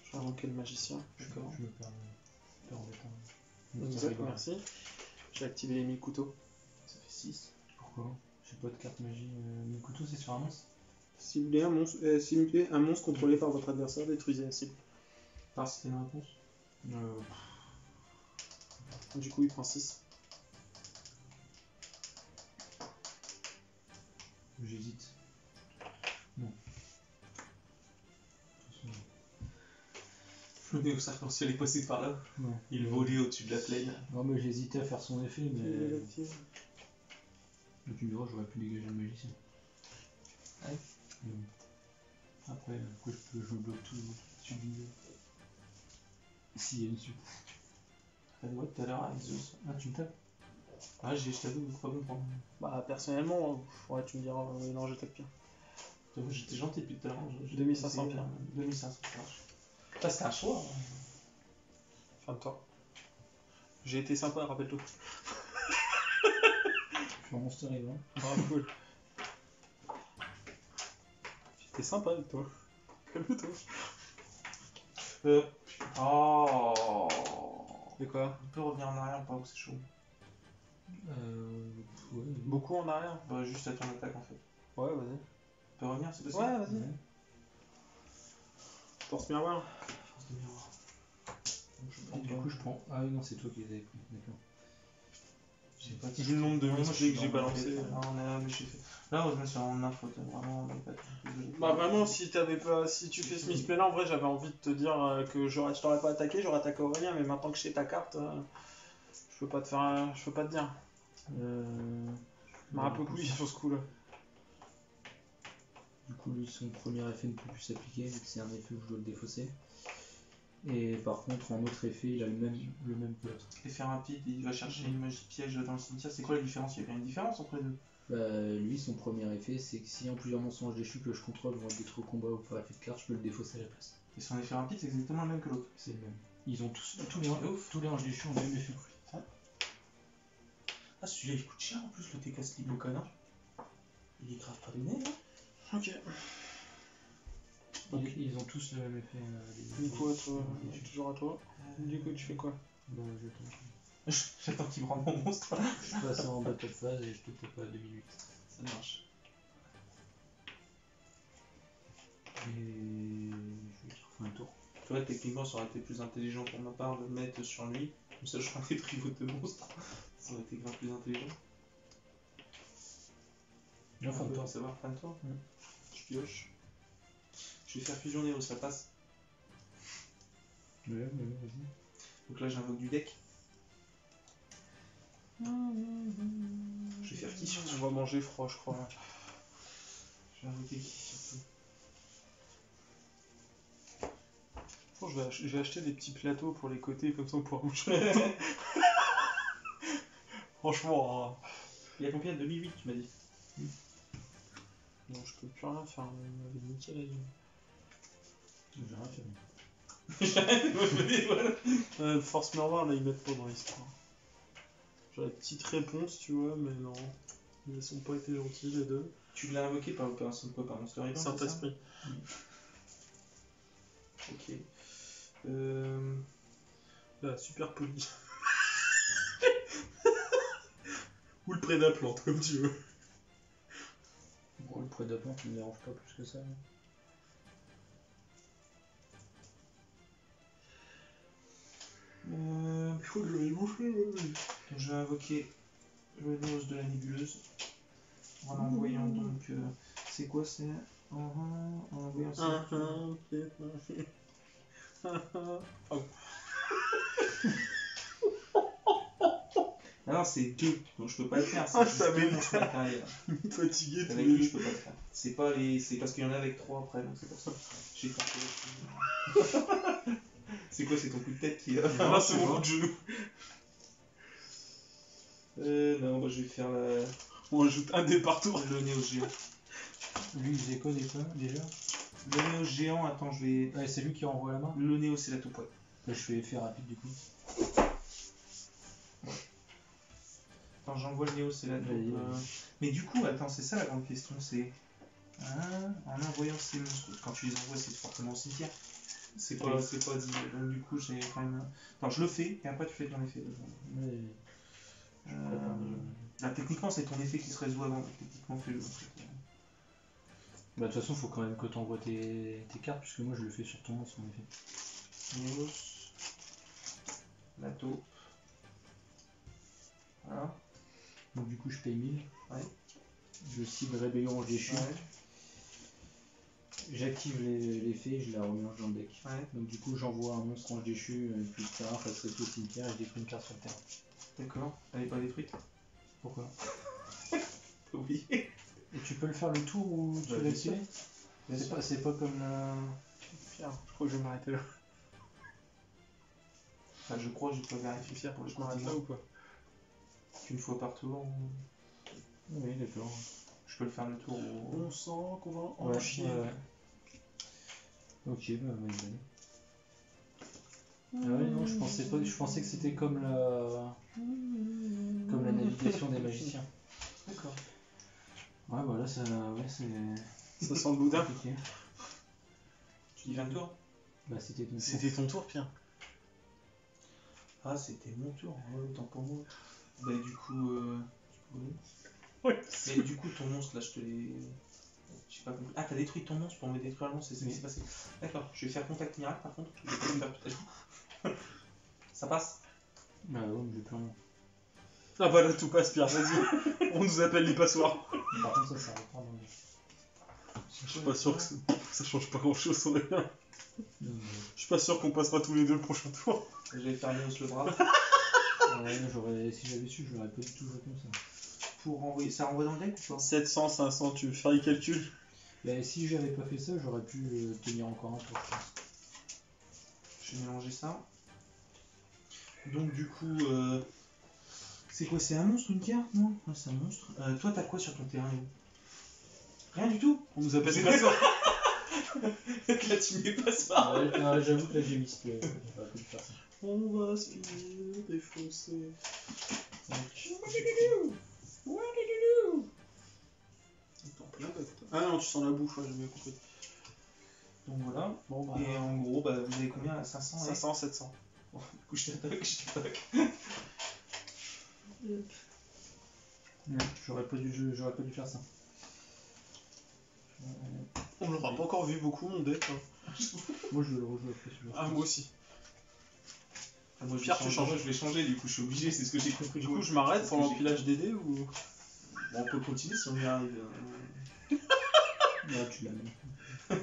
Je vais invoquer le magicien. D'accord. Je me perds en mettant. Exact, merci. J'ai activé les 1000 couteaux. Ça fait 6. Pourquoi? J'ai pas de carte magie. Mon couteau c'est sur un monstre? Ciblez un monstre contrôlé par votre adversaire, détruisez la cible. Par si t'as une réponse. Du coup, il prend 6. J'hésite. Non. Le Néo Arc-en-Ciel est passé par là. Non. Il volait au-dessus de la plaine. Non, mais j'hésitais à faire son effet, mais. Mais tu me diras, j'aurais pu dégager le magicien. Ouais. Après, je me bloque tout dessus du milieu. S'il y a une suite. T'as dit ouais tout à l'heure avec Zeus. Ah, tu me tapes? Ah, je t'avoue, pas comprendre. Bah, personnellement, ouais, tu me diras, non, je tape bien. J'étais gentil depuis tout à l'heure. 2500 pierres. 2500 pierres. Ah, c'était un choix. Fin de toi. J'ai été sympa, rappelle-toi. Je suis en Monster Event. Ah, cool. J'étais sympa avec toi. Calme-toi. Oh. De quoi? On peut revenir en arrière, pas où c'est chaud. Ouais. Beaucoup en arrière? Bah, juste à ton attaque en fait. Ouais, vas-y. On peut revenir, c'est possible? Ouais, vas-y. Force miroir. Force de miroir. Et du coup, je prends. Ah oui, non, c'est toi qui les avais pris. D'accord. J'ai pas Vu le nombre de musclés que j'ai balancé. Mais j'ai fait. Là, je me suis rendu faute, vraiment. Bah vraiment, si tu fais ce misplay là, en vrai, j'avais envie de te dire que je t'aurais pas attaqué, j'aurais attaqué Aurélien, mais maintenant que je sais ta carte, je peux pas te dire. M'a un peu couillé sur ce coup là. Du coup, lui, son premier effet ne peut plus s'appliquer, vu que c'est un effet où je dois le défausser. Et par contre, en autre effet, il a le même que l'autre. Effet rapide, il va chercher une magie piège dans le cimetière. C'est quoi la différence? Il y a bien une différence entre les deux? Bah, lui, son premier effet, c'est que si en plusieurs mensonges déchus que je contrôle vont être détruits au combat ou par effet de carte, je peux le défausser à la place. Et son effet rapide, c'est exactement le même que l'autre. C'est le même. Ils ont tous les anges déchus ont le même effet. Ah, celui-là il coûte cher en plus, le TK Slip au connard. Il est grave pas donné là. Ok. Ils ont tous le même effet. Du coup, toujours à toi. Du coup, tu fais quoi? Bah, j'attends. J'attends qu'il me rende mon monstre. Je passe en battle phase et je te tape à 2008. Ça marche. Et je vais faire un tour. Tu vois, techniquement, ça aurait été plus intelligent pour ma part de le mettre sur lui. Comme ça, j'aurais des trivots de monstres. Ça aurait été grave plus intelligent. Non, fin de tour. Ça va, fin de tour. Mm. Je pioche. Je vais faire fusion Néo, ça passe. Ouais, vas-y. Donc là, j'invoque du deck. Je vais faire qui surtout? On va manger froid, je crois. Je vais invoquer qui surtout? Bon, je vais acheter des petits plateaux pour les côtés, comme ça on pourra manger. Franchement, hein. Il y a combien? 2008 tu m'as dit? Non, je peux plus rien faire, il m'avait niqué la gueule. J'ai rien fait. Force Murder, là, ils mettent pas dans l'histoire. J'ai la petite réponse, tu vois, mais non. Ils ont pas été gentils, les deux. Tu l'as invoqué par opération de quoi? Par Monster Event? Saint-Esprit. Ok. Là, super poli. Ou le prédaplante, comme tu veux. Bon, le prédateur, ça me dérange pas plus que ça. Il faut que je vais bouffer, ouais. Je vais invoquer le Néos de la nébuleuse. En envoyant donc. C'est quoi? C'est. En envoyant ça. Ah non, c'est 2, donc je peux pas le faire. C'est ça juste 2 monstres matériels. Fatigué, Avec lui, je peux pas le faire. C'est pas les. C'est parce qu'il y en a avec 3 après, donc c'est pour ça. J'ai tenté. C'est quoi? C'est ton coup de tête qui. Ah, c'est mon coup de genou. Non, bah je vais faire la. On ajoute un dé par tour. Le Néos géant. Lui, il faisait quoi déjà? Le Néos géant, attends, je vais. Ouais, c'est lui qui renvoie la main. Le Néos, c'est la taupe, ouais. Là, je fais effet rapide du coup. Attends, j'envoie le Néos, c'est la taupe. Vas-y. Mais du coup, attends, c'est ça la grande question, c'est. En envoyant ces monstres, quand tu les envoies, c'est forcément au cimetière. C'est pas dit. Donc du coup, j'ai quand même. Attends, je le fais, et après tu fais ton effet. Ouais. Là, techniquement, c'est ton effet qui se résout avant, donc techniquement, fais-le. Bah, de toute façon, faut quand même que tu envoies tes cartes, puisque moi je le fais sur ton monstre en effet. Néos. La taupe. Voilà. Donc, du coup, je paye 1000. Ouais. Je cible Rébellion Ange Déchu. Ouais. J'active l'effet et je la remélange dans le deck. Ouais. Donc, du coup, j'envoie un monstre Ange Déchu, plus tard, ça serait tout au cimetière et je détruis une carte sur le terrain. D'accord. Elle est pas détruite? Pourquoi? Oui. Et tu peux le faire le tour où tu Bah, l'as bien activé? C'est pas comme la. Fier, je crois que je vais m'arrêter là. Enfin, je crois que je peux vérifier Fier, pour le je m'arrête là ou quoi? Une fois par tour. Oui, d'accord. Je peux le faire le tour au. On sent qu'on va en Ouais, chier. ouais. Ok, bah, vas-y. Ah ouais, non, je pensais que c'était comme la navigation des magiciens. D'accord. Ouais, voilà, ça, ouais, c'est Ça sent le boudin. compliqué. Tu dis 20 tours? Bah, c'était ton tour. C'était ton tour, Pierre. Ah, c'était mon tour. Ouais, autant pour moi. Bah, du coup. Ouais. Mais du coup, ton monstre, là, je te l'ai. J'ai pas compris. Ah, t'as détruit ton monstre pour me détruire le monstre, c'est ça qui s'est passé. D'accord, je vais faire contact miracle par contre. Je vais pas le faire tout à l'heure. Ça passe? Bah, ouais, mais j'ai plein. Ah bah là tout passe, Pierre, vas-y. On nous appelle les passoires. Par contre, ça reprend dans le. Je suis pas sûr que ça change pas grand chose sur les liens. Non, Je suis pas sûr qu'on passera tous les deux le prochain tour. Je vais faire Néos le bras. ouais, si j'avais su, je l'aurais pas du tout joué comme ça. Pour renvoyer. Ça renvoie dans le deck ou pas? 700, 500, tu veux faire les calculs? Bah, si j'avais pas fait ça, j'aurais pu tenir encore un tour, je pense. Je vais mélanger ça. Donc, du coup. C'est quoi? C'est un monstre, une carte? Non? Ouais, c'est un monstre. Toi, t'as quoi sur ton terrain? Rien du tout? On nous appelle les C'est passoires. Là, tu mets pas ça. Ouais, j'avoue que là j'ai mis ce j'aurais pu faire ça. On va se finir défoncer. Attends, plein de- Ah non, tu sens la bouffe, ouais, j'ai bien compris. Donc voilà. Bon bah. Et en gros, bah, vous avez combien? 500 ouais. 500, 700. Bon, du coup, je t'attaque. Ouais, j'aurais pas dû faire ça. On l'aura pas encore vu beaucoup, mon deck. Hein. Moi je le rejoue après celui-là. Ah, moi aussi. Ah, moi, Pierre, tu changes. Je vais changer, du coup, je suis obligé, c'est ce que j'ai compris. Du coup, je m'arrête Parce pour que l'empilage des dés ou. Bon, on peut continuer si on y arrive. Là tu l'as mis. Ah,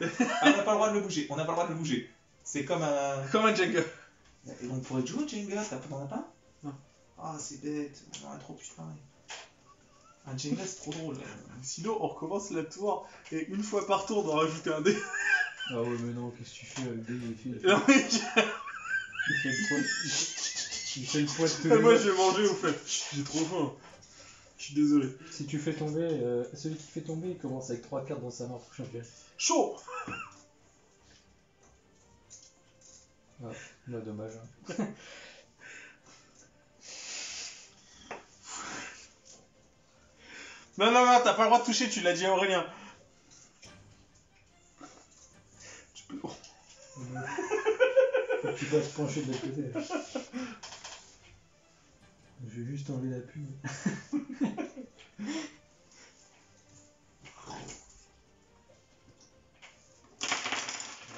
on n'a pas le droit de le bouger. On n'a pas le droit de le bouger. C'est comme un. Comme un Jenga. Et on pourrait jouer au Jenga, t'en as pas? Non. Ah, Ah, c'est bête, on aurait trop pu se parler. Un Jenga, c'est trop drôle. Sinon, on recommence la tour et une fois par tour, on doit rajouter un dé. Ah ouais, mais non, qu'est-ce que tu fais avec des filles? Non, mais Il fait le poids. Il fait le poids de tous les moi, autres. je vais manger au fait. J'ai trop faim. Je suis désolé. Si tu fais tomber, celui qui fait tomber, il commence avec 3 cartes dans sa main pour champion. Chaud. Ah, bah dommage. Hein. Non, non, non, t'as pas le droit de toucher, tu l'as dit à Aurélien. Tu peux... Faut que tu fasses pencher de l'autre côté. Je vais juste enlever la pub.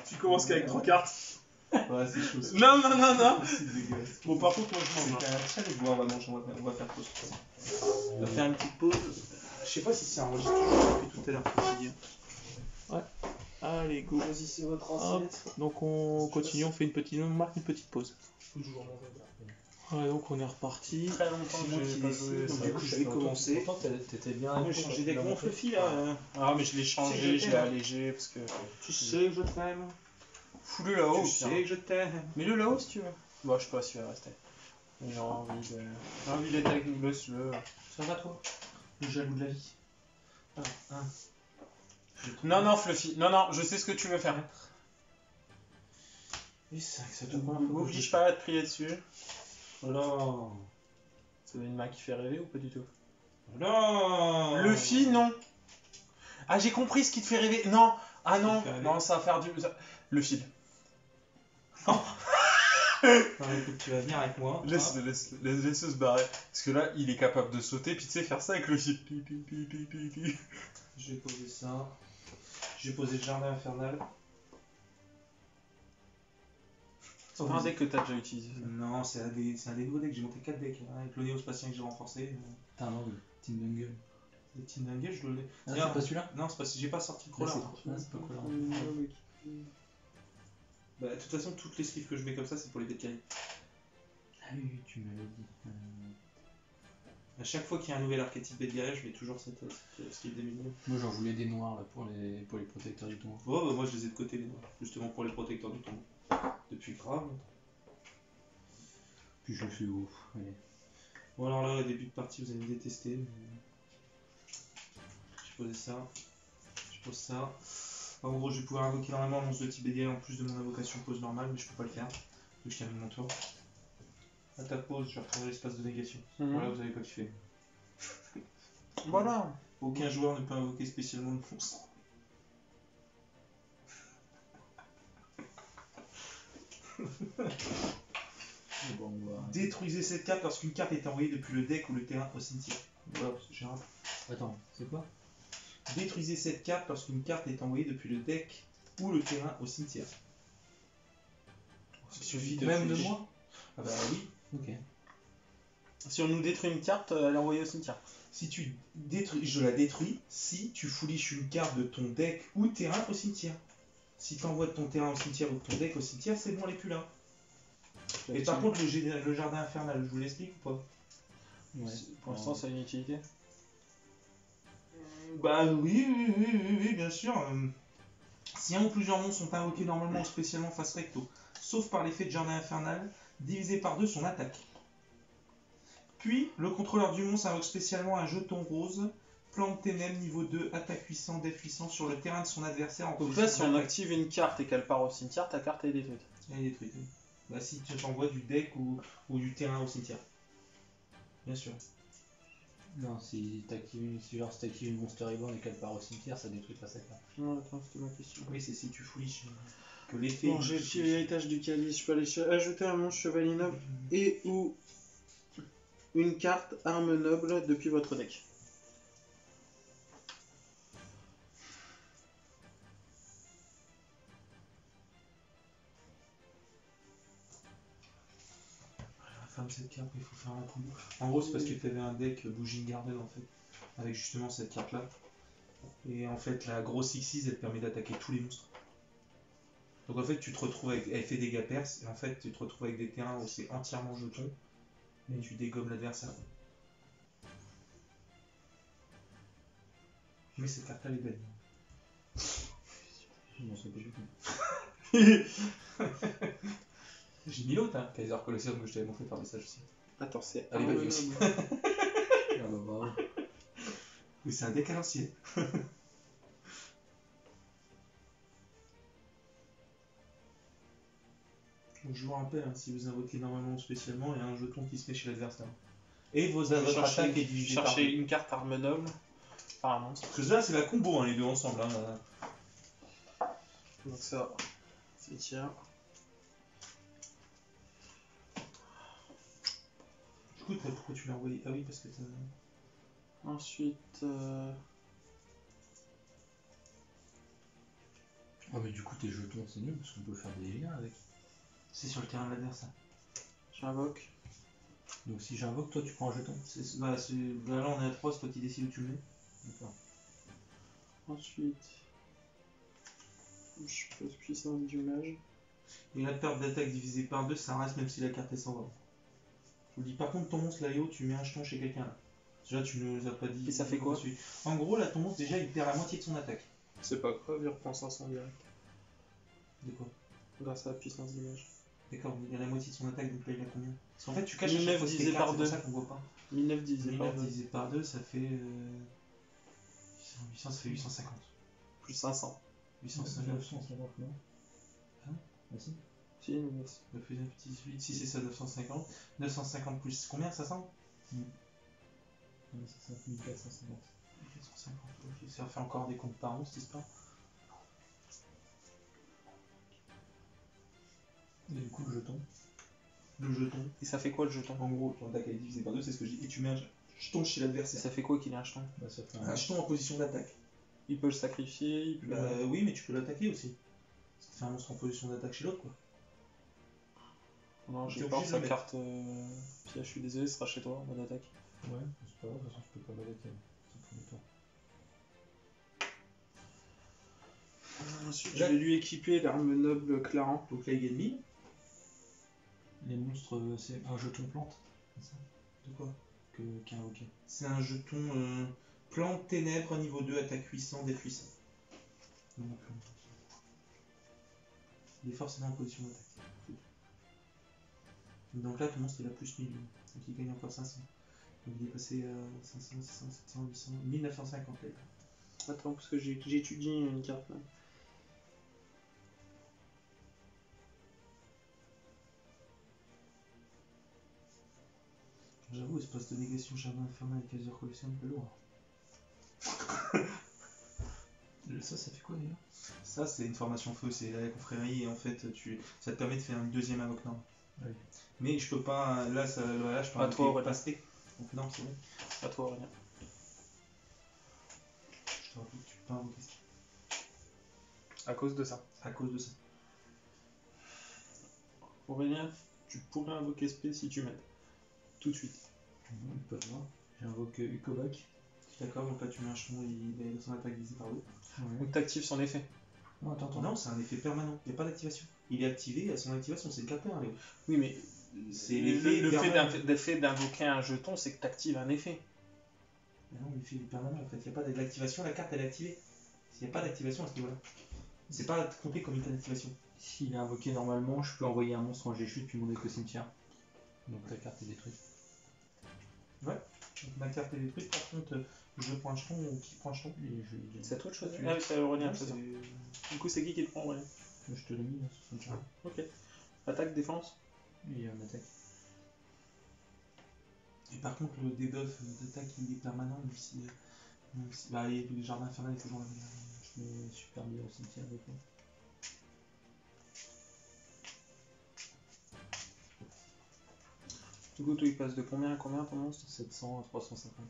Tu commences qu'avec 3 cartes. Ouais, c'est chaud. Non, non, non, non. C'est dégueulasse. Bon, par contre, moi, je mange. C'est un challenge. Bon, on va manger, on va faire pause. On va faire une petite pause. Je sais pas si c'est enregistré depuis tout à l'heure. faut te dire. Ouais. Allez, go. Choisissez votre Hop. assiette. Donc on continue, on fait une petite, on marque une petite pause. Faut toujours manger. Ouais, donc on est reparti. Très longtemps C'est que moi j'ai qui pas décide, joué. donc ça. du coup je vais commencer. Pourtant, t'étais bien. Ah, mais j'ai changé d'écran, Fluffy là. Ah, mais je l'ai changé, je l'ai allégé parce que. Tu sais que je t'aime. Fous-le là-haut. Tu sais que je t'aime. Mets-le là-haut si tu veux. Bon, je sais pas s'il va rester. J'ai envie d'être avec nous, laisse-le. Ça va toi? Le jaloux de la vie. Alors, 1. Non, non, Fluffy. Non, non, je sais ce que tu veux faire. Et 5, ça te prend un peu. M'oblige pas à te plier dessus. Oh là. C'est une main qui fait rêver ou pas du tout? Oh là. Luffy, non. Ah, j'ai compris ce qui te fait rêver. Non. Ah non, fait rêver. non, ça va faire du. Le fil. Non, écoute, tu vas venir avec moi. Laisse-le se barrer. Parce que là, il est capable de sauter, puis tu sais, faire ça avec le fil. Je vais poser ça. Je vais poser le jardin infernal. C'est pas un deck que t'as déjà utilisé. Non, c'est un des nouveaux decks. J'ai monté 4 decks hein, avec l'Onéospatien que j'ai renforcé. T'as un angle. Team Dungle. Le Team Dungeon, je le. Ah, c'est pas celui-là? Non, c'est parce que j'ai pas sorti le crawler. C'est pas cool. Bah, de toute façon, toutes les sleeves que je mets comme ça, c'est pour les decks carry. Ah oui, tu m'avais dit. À chaque fois qu'il y a un nouvel archétype bête guerrier, je mets toujours cette sleeve des milieux. Moi j'en voulais des noirs là pour les protecteurs du tournoi. Oh, bah, moi je les ai de côté, les noirs. Justement pour les protecteurs du tombeau. Depuis grave. Puis je le fais ouf. Allez. Bon, alors là, au début de partie, vous allez me détester. Je posais ça. Je pose ça. En gros, je vais pouvoir invoquer normalement un monstre de type BDL en plus de mon invocation pose normale, mais je peux pas le faire. Donc je termine mon tour. À ta pause, je vais retrouver l'espace de négation. Voilà, vous avez pas kiffé. Voilà. Aucun joueur ne peut invoquer spécialement le monstre. Bon, on va... Détruisez cette carte lorsqu'une carte est envoyée depuis le deck ou le terrain au cimetière. Voilà, c'est gérable. Attends, c'est quoi? Détruisez cette carte lorsqu'une carte est envoyée depuis le deck ou le terrain au cimetière. Il suffit de Même de fléchir. moi? Ah bah oui. Ok. Si on nous détruit une carte, elle est envoyée au cimetière. Si tu détruis, je la détruis si tu fouliches une carte de ton deck ou terrain au cimetière. Si tu envoies de ton terrain au cimetière ou de ton deck au cimetière, c'est bon, elle est plus là. Et par contre, le jardin infernal, je vous l'explique ou pas? Ouais. Pour l'instant, ça a une utilité. Bah oui, bien sûr. Si un ou plusieurs monstres sont invoqués normalement ou spécialement face recto, sauf par l'effet de jardin infernal, divisé par 2 son attaque. Puis, le contrôleur du monstre invoque spécialement un jeton rose, plante ténèbres niveau 2, attaque puissant, def puissant sur le terrain de son adversaire en Donc position là, si on d'attaque. active une carte et qu'elle part au cimetière, ta carte est détruite. Elle est détruite. Oui. Bah si tu t'envoies du deck ou du terrain au cimetière. Bien sûr. Non, si t'actives une Monster Reborn et qu'elle part au cimetière, ça détruit pas sa carte. Non, attends, c'était ma question. Oui, c'est si tu fouliches que l'effet... Bon, j'ai pris l'héritage du calice, je peux aller ajouter un monstre chevalier noble et ou une carte arme noble depuis votre deck. La fin de cette carte, il faut faire un coup. En gros, c'est parce que tu avais un deck Bouging Garden en fait, avec justement cette carte là. Et en fait, la grosse Xyz elle permet d'attaquer tous les monstres. Donc en fait, tu te retrouves avec. Elle fait dégâts perses, et en fait, tu te retrouves avec des terrains où c'est entièrement jeton. Et tu dégommes l'adversaire. Mais cette carte-là elle est belle. Je m'en souviens pas du tout. J'ai mis l'autre, hein. Kaiser Colosseum que je t'avais montré par message aussi. Attends, c'est Elle est belle aussi. Ah bah bravo. Oui, c'est un deck à l'ancienne. Donc, je vous rappelle, hein, si vous invoquez normalement ou spécialement, il y a un jeton qui se met chez l'adversaire. Et votre attaque est divisée par chercher deux. une carte arme noble. Enfin, un monstre. Parce que là, c'est la combo, hein, les deux ensemble. Hein. Donc ça, c'est tiens. Du coup, pourquoi tu l'as envoyé? Ah oui, parce que t'as... Ensuite, Ah mais du coup tes jetons c'est nul parce qu'on peut faire des liens avec. C'est sur le terrain de l'adversaire. j'invoque. Donc si j'invoque, toi tu prends un jeton. Là, on est à 3, c'est toi qui décides où tu le mets. D'accord. Ensuite, je pose puissance du mage. Et la perte d'attaque divisée par 2, ça reste même si la carte est sans vente. Je vous dis, par contre, ton monstre là-haut, tu mets un jeton chez quelqu'un là. Déjà, tu nous as pas dit. Et ça fait quoi? En gros, là, ton monstre, déjà, il perd la moitié de son attaque. C'est pas grave, il reprend 500 direct. De quoi? Grâce à la puissance du mage. D'accord, il y a la moitié de son attaque, donc là, il a combien? Parce qu'en fait, tu caches à 1900 chaque fois divisé tes cartes, par c'est pour deux. ça qu'on voit pas. 1009 divisé par 1009 2. divisé par 2, ça fait. 800, ça fait 850. Plus 500. 850. 950 non. Hein? Ah si. Si, 900. 9 plus 9, 18, si c'est ça, 950. 950 plus combien, 500? 1450. 450, ok. Ça fait encore des comptes par 11, cette histoire. Et du coup le jeton. Le jeton. Et ça fait quoi le jeton? En gros, ton attaque est divisée par 2, c'est ce que je dis. Et tu mets un jeton chez Et l'adversaire. ça fait quoi qu'il ait un jeton? Bah ça fait Un jeton en position d'attaque. Il peut le sacrifier, il peut... Bah oui, mais tu peux l'attaquer aussi. Ça te fait un monstre en position d'attaque chez l'autre, quoi. Non, T'es j'ai obligé pas de sa le carte. Puis je suis désolé, ce sera chez toi en mode attaque. Ouais, c'est pas grave, de toute façon je peux pas m'arrêter. C'est premier tour. Ensuite, Là- je vais lui équiper l'arme noble Claran. Donc là, il gagne 1000. Les monstres c'est un jeton plante. C'est ça De quoi? qu'un hockey. C'est un jeton plante ténèbres niveau 2, attaque 800, def 800. Donc, il est forcément en position d'attaque. Donc là, ton monstre il a plus 1000. Donc il gagne encore 500. Donc il est passé à 500, 600, 700, 800, 1950 là. Attends, parce que j'étudie une carte là. J'avoue, espace de négation, jardin infernal et Kaiser Collection, un peu lourd. Ça fait quoi d'ailleurs? Ça, c'est une formation feu, c'est la confrérie et en fait, ça te permet de faire une deuxième invoque norme. Oui. Mais je peux pas, là, je peux À toi, invoquer Aurélien. pasté. Donc non, c'est bon. À toi, Aurélien. Je te rappelle que tu peux pas invoquer ça. À cause de ça. À cause de ça. Aurélien, tu pourrais invoquer SP si tu m'aides. Tout de suite. Ils peuvent voir. J'invoque Ukovac. D'accord, donc là tu mets un jeton, il est dans son attaque divisée par 2. Donc t'actives son effet. Non, attends. Non, c'est un effet permanent, il n'y a pas d'activation. Il est activé à son activation, c'est le capteur, Léo. Oui, mais C'est le l'effet permanent. fait d'invoquer un jeton, c'est que t'actives un effet. Mais non, l'effet est permanent en fait, il n'y a pas d'activation, la carte elle est activée. S'il n'y a pas d'activation à ce niveau-là. C'est pas compté comme une d'activation. S'il est invoqué normalement, je peux envoyer un monstre en G-chute depuis mon éco-cimetière. Donc la carte est détruite. Donc ma carte est détruite, par contre, je prends un jeton ou qui prend un jeton? Et je C'est à toi de choisir. Tu- Ah oui, c'est Aurélien, Non, c'est ça. c'est- Du coup, c'est qui le prend, Aurélien? je te l'ai mis là, sur son chat. Ok. Attaque, défense. Et on attaque. Et par contre, le debuff d'attaque il est permanent, même si. Bah, le jardin infernal est toujours là. Je mets super bien au cimetière des fois. Du coup, toi, il passe de combien à combien ton monstre? 700 à 350.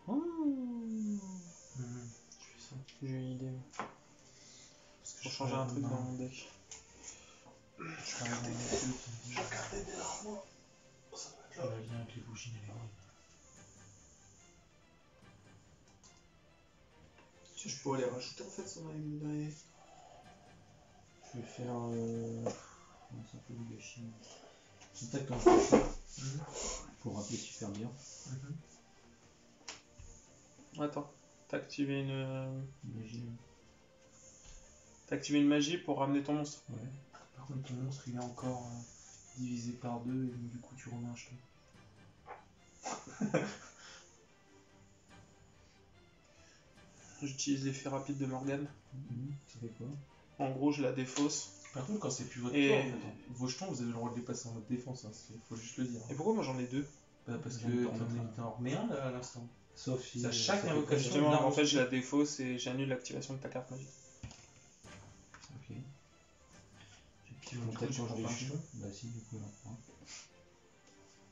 Je fais ça. J'ai une idée. Parce que Pour je changer fais un truc un- dans mon deck. Je fais un truc. regardais derrière moi. Ça doit être Ça va bien avec les bougies et les ruines. Je pourrais les rajouter en fait, ça m'a mis dans les... Je vais faire. Non, c'est un peu du gâchis. J'attaque quand je fais ça. Pour rappeler super bien. Attends, t'as activé une... Imagine. T'as activé une magie pour ramener ton monstre. Ouais. Par contre, ton monstre il est encore divisé par 2 et donc du coup tu remets un jeton. J'utilise l'effet rapide de Morgane. Ça fait quoi? En gros, je la défausse. Par contre, quand c'est plus votre Et- tour, vos jetons, vous avez le droit de les passer en mode défense, hein, faut juste le dire. Et pourquoi moi j'en ai deux? Bah, parce que J'en t'en remets un là, à l'instant. Sauf si. C'est à chaque ça fait invocation. quoi, Justement, non, en fait, je la défausse et j'annule l'activation de ta carte magique. Ok. Puis On du coup, peut-être tu quand prends je pas un les jeton. Bah si, du coup, j'en prends.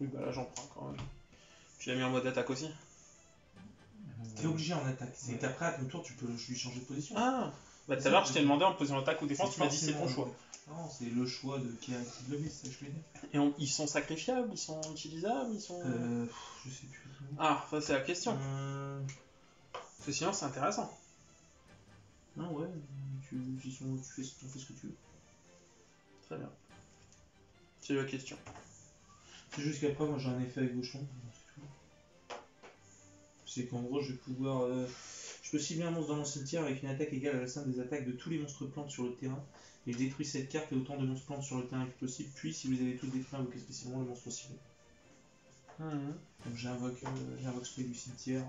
Oui, bah là j'en prends quand même. Tu l'as mis en mode attaque aussi? T'es obligé en attaque. C'est qu'après, à ton tour, tu peux lui changer de position. Ah! Bah tout à l'heure, je t'ai demandé en posant attaque ou défense, tu m'as dit c'est ton forcément choix. Non, c'est le choix de qui le met, c'est ça que je veux dire. Et ils sont sacrifiables, ils sont utilisables, ils sont... Je sais plus. Ah, ça c'est la question. Euh, Parce que sinon c'est intéressant. Non, ouais, tu fais ce que tu veux. Très bien. C'est la question. C'est juste qu'après, moi j'ai un effet avec vos jetons. C'est tout. C'est qu'en gros, je vais pouvoir. Je peux cibler un monstre dans mon cimetière avec une attaque égale à la somme des attaques de tous les monstres plantes sur le terrain. Et je détruis cette carte et autant de monstres plantes sur le terrain que possible. Puis, si vous avez tous détruits, invoquez spécialement le monstre ciblé. Donc j'invoque Spray du cimetière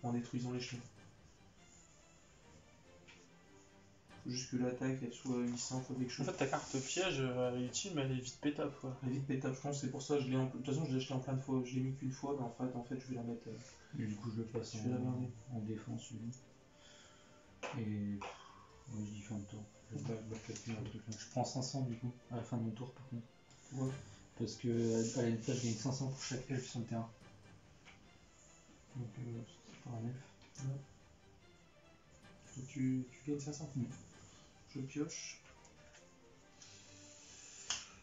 en détruisant les jetons. Faut juste que l'attaque elle soit 800 fois quelque En chose. fait, ta carte piège, elle est utile, mais elle est vite pétable quoi. Elle est vite pétable, je pense, c'est pour ça que je l'ai de toute façon je l'ai acheté en plein de fois, je l'ai mis qu'une fois, mais en fait je vais la mettre. Et du coup, je le passe Je vais la garder. en défense, lui. Et. Ouais, je dis fin de tour. Je vais pas calculer un truc là. Je prends 500 du coup, à la fin de mon tour par contre. Ouais. Parce que à la je gagne 500 pour chaque elfe sur le terrain. Donc, c'est pas un elfe. Donc tu gagnes 500. Mm. Je pioche.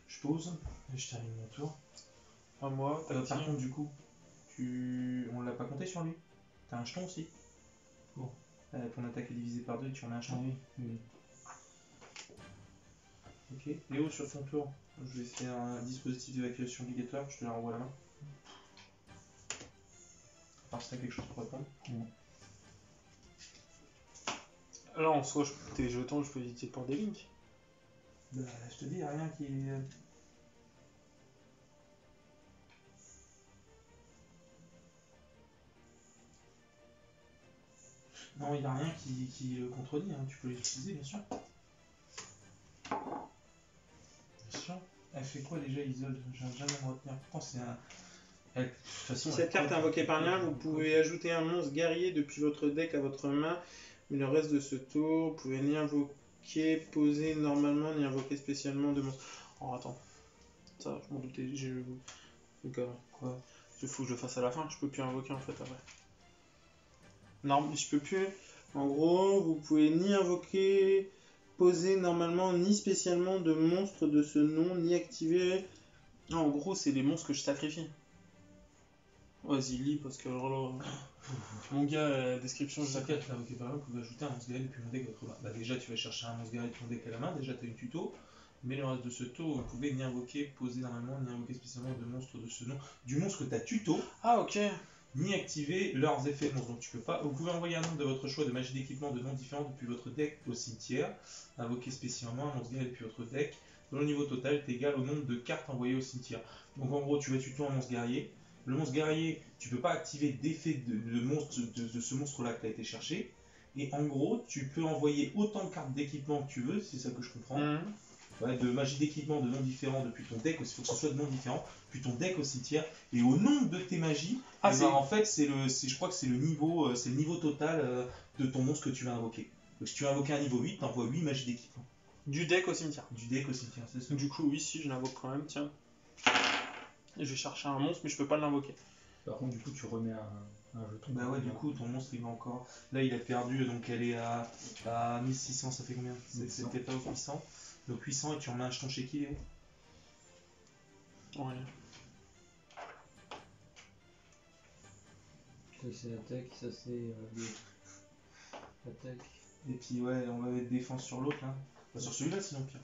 Je pose et je termine mon tour. Enfin, moi, Par contre, du coup, on l'a pas compté sur lui. T'as un jeton aussi. Bon. Ton attaque est divisée par 2 et tu en as un Ah jeton. oui, oui. Ok. Léo, sur ton tour, je vais faire un dispositif d'évacuation obligatoire, je te la renvoie à la main. À part si t'as quelque chose pour répondre. là en soi, tes jetons, je peux les utiliser pour des links. Bah, je te dis, y a rien qui est. Non, il n'y a rien qui le contredit, hein. Tu peux les utiliser, bien sûr. Bien sûr. Elle fait quoi déjà, Isolde? J'arrive jamais à me retenir. Pourtant, c'est un. De toute façon, Si cette elle carte est code. invoquée par lien, vous pouvez ajouter un monstre guerrier depuis votre deck à votre main, mais le reste de ce tour, vous pouvez ni invoquer, poser normalement, ni invoquer spécialement de monstres. Oh, attends. Ça, je m'en doutais. Donc, Quoi? il faut que je le fasse à la fin, je peux plus invoquer en fait après. Non, mais je peux plus. En gros, vous pouvez ni invoquer, poser normalement, ni spécialement de monstres de ce nom, ni activer. Non, en gros, c'est les monstres que je sacrifie. Vas-y, lis parce que alors là, mon gars, la description, je Chaque carte invoquée par là, vous pouvez ajouter un monstre guerrier depuis mon deck à votre main. Bah, déjà, tu vas chercher un monstre guerrier depuis ton deck à la main. Déjà, tu as une tuto. Mais le reste de ce tour, vous pouvez ni invoquer, poser normalement, ni invoquer spécialement de monstres de ce nom. Du monstre que tu as tuto. Ah, ok. Ni activer leurs effets de monstre. Donc tu peux pas. Vous pouvez envoyer un nombre de votre choix de magie d'équipement de noms différents depuis votre deck au cimetière. Invoquer spécialement un monstre guerrier depuis votre deck. Dont le niveau total est égal au nombre de cartes envoyées au cimetière. Donc en gros, tu vas tuto un monstre guerrier. Le monstre guerrier, tu peux pas activer d'effet de ce monstre-là que tu as été chercher. Et en gros, tu peux envoyer autant de cartes d'équipement que tu veux, c'est ça que je comprends. Ouais, de magie d'équipement de noms différents depuis ton deck, il faut que ce soit de noms différents, puis ton deck au cimetière, et au nombre de tes magies, Ah, eh ben, en fait je crois que c'est le niveau total de ton monstre que tu vas invoquer. Donc si tu vas invoquer un niveau 8, t'envoies 8 magies d'équipement. Du deck au cimetière. Du deck au cimetière, c'est ça. Du coup, oui, si, je l'invoque quand même, tiens. Et je vais chercher un monstre, mais je peux pas l'invoquer. Par contre, du coup, tu remets un jeton. Bah ouais, du coup, ton monstre il va encore. Là, il a perdu, donc elle est à 1600, ça fait combien? 800. C'était pas au 800. Donc 800 et tu remets un jeton chez qui, Léo? Ouais. Ça, c'est l'attaque, ça, c'est Attaque. Et puis ouais, on va mettre défense sur l'autre là. Enfin, sur celui-là sinon pire.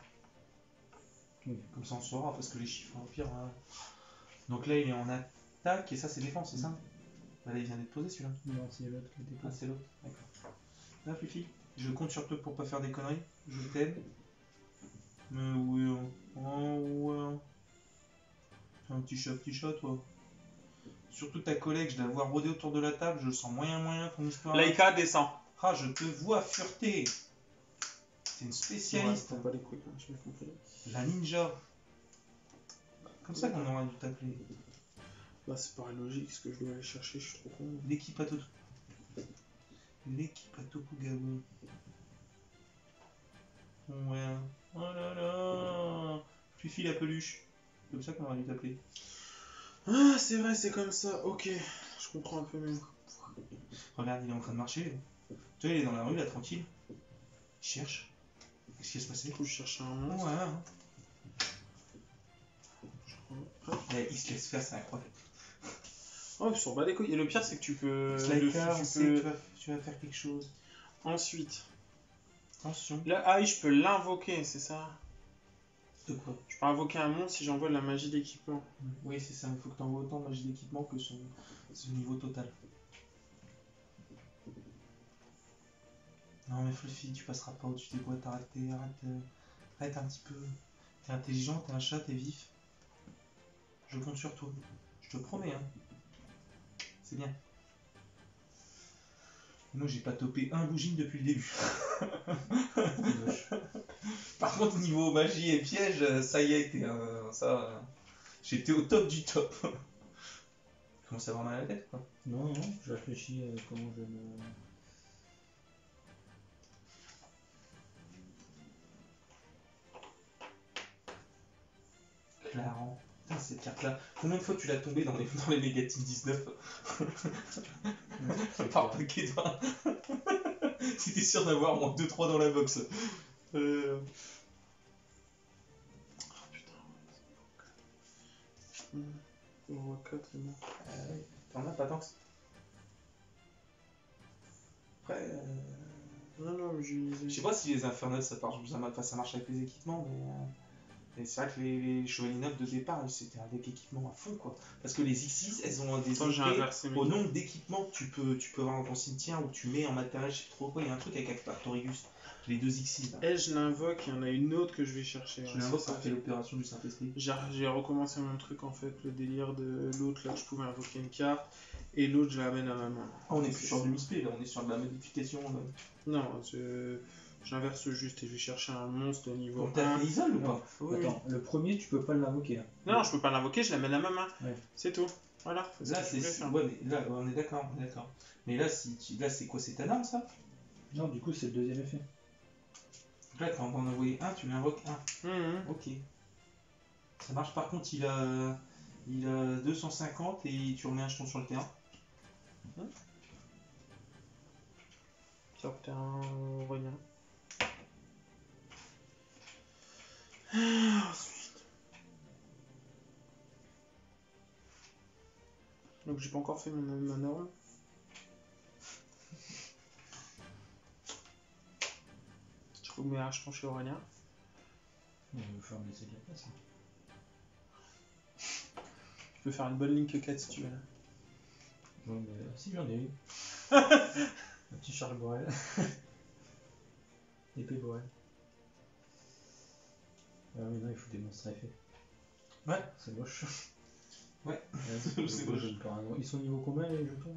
Oui. Comme ça on saura parce que les chiffres au pire. Donc là il est en attaque et ça c'est défense, c'est ça? Bah là il vient d'être posé celui-là. Non, c'est l'autre qui était Ah pas. c'est l'autre, d'accord. Là Fifi, je compte sur toi pour pas faire des conneries. Je t'aide. Mais oui, oh ouais. Un petit chat toi. Surtout ta collègue, je la vois rôder autour de la table, je sens moyen ton histoire. Laika descend. Ah, je te vois fureter. C'est une spécialiste. Ouais, t'en bats les couilles, hein, j'ai bien compris. La ninja. Comme ça qu'on aurait dû t'appeler. Bah, c'est pas logique ce que je dois aller chercher, je suis trop con. L'équipe à Toto. L'équipe à Tokugawa. Ouais. Oh là là. Fifi la peluche. C'est comme ça qu'on aurait dû t'appeler. Ah, c'est vrai, c'est comme ça, ok. Je comprends un peu mieux. Regarde, il est en train de marcher. Tu vois, il est dans la rue là, tranquille. Il cherche. Qu'est-ce qui va se passer? Du coup, je cherche un Ouais. monstre. Mais il se laisse faire, c'est incroyable. Oh, ils s'en bat les couilles. Et le pire, c'est que tu peux. Slaika, on tu sait peux- que tu vas faire quelque chose. Ensuite. Attention. Là, ah oui, je peux l'invoquer, c'est ça? De quoi? Je peux invoquer un monstre si j'envoie de la magie d'équipement. Oui, c'est ça. Il faut que tu envoies autant de magie d'équipement que son niveau total. Non, mais Fluffy, tu passeras pas au-dessus des boîtes. Arrête un petit peu. T'es intelligent, t'es un chat, t'es vif. Je compte sur toi. Je te promets, hein. C'est bien. Moi, j'ai pas topé un bougine depuis le début. Par contre, niveau magie et piège, ça y a été. J'étais au top du top. Tu commences à avoir mal à la tête, quoi. Non, je réfléchis à comment je me. Clarent. Putain, cette carte-là. Combien de fois tu l'as tombée dans les négatives 19 par paquet de 20. C'était sûr d'avoir moins 2-3 dans la box. Oh putain. On voit 4, c'est bon. T'en as pas tant que ça. Après, Non, mais je sais pas si les Infernals ça marche avec les équipements, mais c'est vrai que les Chevaliers Nobles de départ, c'était un deck équipement à fond, quoi. Parce que les X6, elles ont des Attends, j'ai épées inversé mes au cartes. nombre d'équipements que tu peux avoir dans ton cimetière ou que tu mets en matériel, je sais trop quoi. Il y a un truc avec Artorigus, les deux X6 là. Et je l'invoque, il y en a une autre que je vais chercher. Je ouais, l'invoque c'est ça. par fait l'opération du Saint-Esprit. J'ai recommencé mon truc en fait, le délire de l'autre là que je pouvais invoquer une carte et l'autre je l'amène à ma main. Ah, on est plus sur du misplay là, on est sur de la modification. Non, j'inverse juste et je vais chercher un monstre de niveau Bon, t'as 1. fait Isol ou Non. pas? Oui, oui. Attends, le premier, tu peux pas l'invoquer. Hein. Non, je peux pas l'invoquer, je l'amène à ma main. Ouais. C'est tout. Voilà. C'est Là, ce que je voulais faire. ouais, mais là, on est d'accord, Mais là, là, c'est quoi? C'est ta norme ça? Non, du coup, c'est le deuxième effet. Donc là, quand on en envoyer un, tu lui invoques un. Ok. Ça marche. Par contre, il a 250 et tu remets un jeton sur le terrain. Sur terrain, rien. Ensuite. Donc j'ai pas encore fait ma norme. Je remets un jeton chez Aurélien. Il va falloir me laisser de la place. Hein. Tu peux faire une bonne ligne 4 si tu veux. Non, mais si, j'en ai une. Un petit Charles Borel. Épée Borel. Ah oui, non, il faut des monstres à effet. Ouais. C'est moche. Ouais. C'est moche. Ils sont niveau combien les jetons?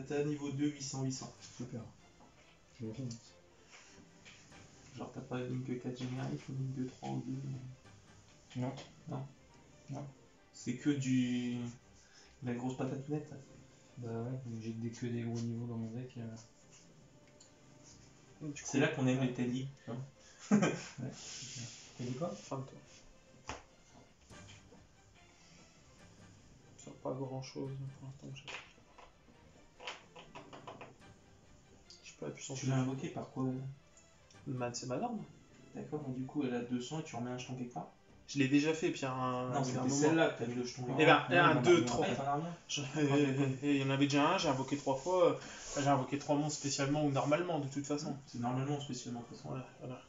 T'as niveau 2, 800. Super. Je me rends. Genre, t'as pas une ligne que 4 générique, une ligne de 3 ou 2. Non. C'est que la grosse patatounette. Bah ouais, j'ai que des gros niveaux dans mon deck. C'est là qu'on aime les Teddy. Hein. Ouais. T'as dit quoi? Fin de tour. Ça pas grand chose pour l'instant que j'ai. Je sais pas la puissance. Tu l'as invoqué par quoi? C'est ma norme. D'accord, donc du coup elle a 200 et tu remets un jeton quelque part. Je l'ai déjà fait, Pierre. Non, il y a un c'était moment. celle-là que t'as mis le jeton. Eh ben, Non, 1, non, 2, non, 3. Ah, t'en as rien. Il y en avait déjà un, j'ai invoqué 3 fois. Là, j'ai invoqué 3 monstres spécialement ou normalement, de toute façon. C'est normalement spécialement de toute façon. Voilà.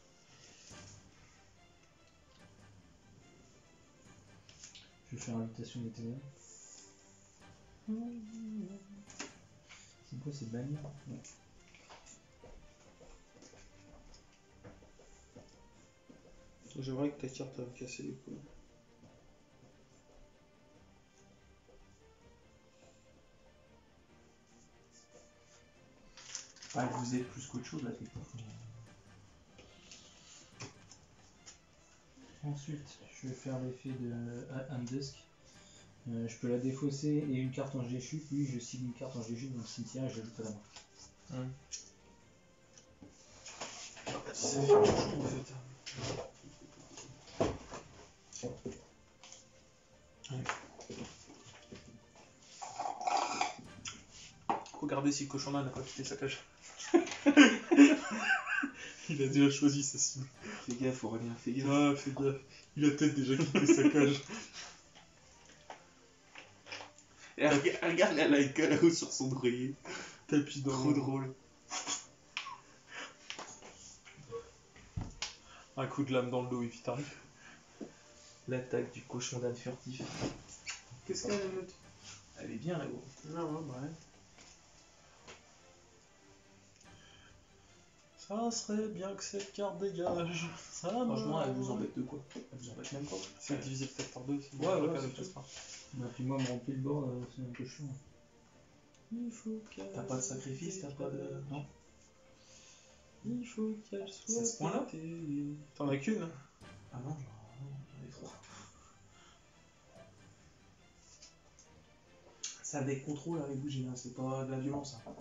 Je vais faire invitation des ténèbres. C'est quoi, c'est bannir? Ouais. J'aimerais que ta carte va me casser les couilles. Ouais, vous êtes plus qu'autre chose là, c'est quoi. Ensuite, je vais faire l'effet de Undusk. Je peux la défausser et une carte en G-Chute. Lui, je signe une carte en G-Chute dans le cimetière et je l'ajoute à la main. C'est chaud en fait. Regardez si le cochon là n'a pas quitté sa cage. Il a déjà choisi sa cible. Fais gaffe, Aurélien, fais gaffe. Ah, fais gaffe. Il a peut-être déjà quitté sa cage. Et regarde la like là-haut sur son oreiller. Tapis dans Trop drôle. Un coup de lame dans le dos et puis t'arrives. L'attaque du cochon d'âne furtif. Qu'est-ce qu'elle a la note? Elle est bien là gros. Ah ouais. Ça serait bien que cette carte dégage. Ça Franchement, elle vous m'arrange. embête de quoi? Elle vous embête même pas. C'est divisé peut-être par 2. Ouais, c'est tout. Bah, puis moi, me remplir le bord, c'est un peu chiant. Il faut qu'elle... T'as pas de sacrifice, t'as pas de. Non. Il faut qu'elle soit... C'est à ce point-là? pétée. T'en as qu'une? Ah non, j'en ai 3. Ça décontrôle avec vous, Gina, c'est pas de la violence. Hein.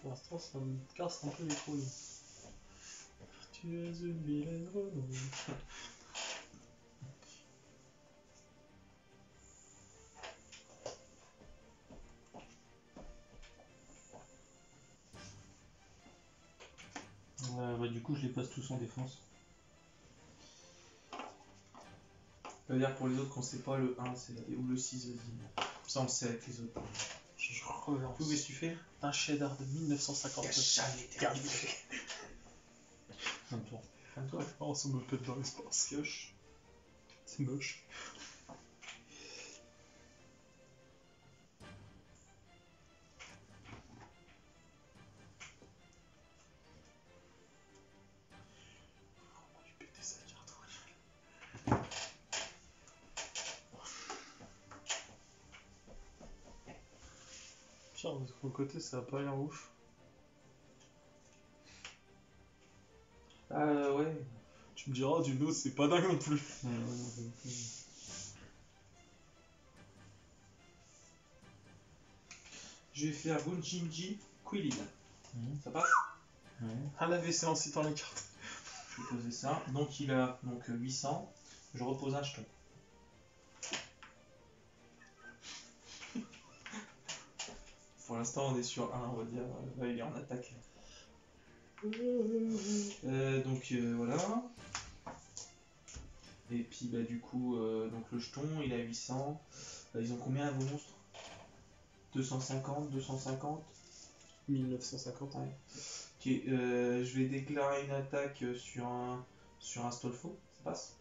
Pour l'instant, ça me casse un peu les couilles. Tu es une vilaine grenouille. Bah, du coup, je les passe tous en défense. Ça veut dire pour les autres qu'on sait pas, le 1 c'est la... ou le 6, vas-y. Ça on le sait avec les autres. Je relance. Qu'est-ce que tu fais? Un cheddar de 1959. jamais été arrivé. Un tour. Toi. Oh, ça me pète dans l'espace. Pioche. C'est moche. Péter sa carte, ouais. Pire, de mon côté, ça a pas l'air ouf. Ouais. Tu me diras, du dos, c'est pas dingue non plus. Je vais faire Bunjinji Quillin. Ça passe? Ouais. Un AVC en citant les cartes. Je vais poser ça. Donc il a donc 800. Je repose un jeton. Pour l'instant on est sur 1, on va dire. Là il est en attaque. Donc voilà. Et puis bah du coup donc le jeton il a 800. Ils ont combien vos monstres? 250, 250. 1950. Ouais. Ok, je vais déclarer une attaque sur un Stolfo, ça passe.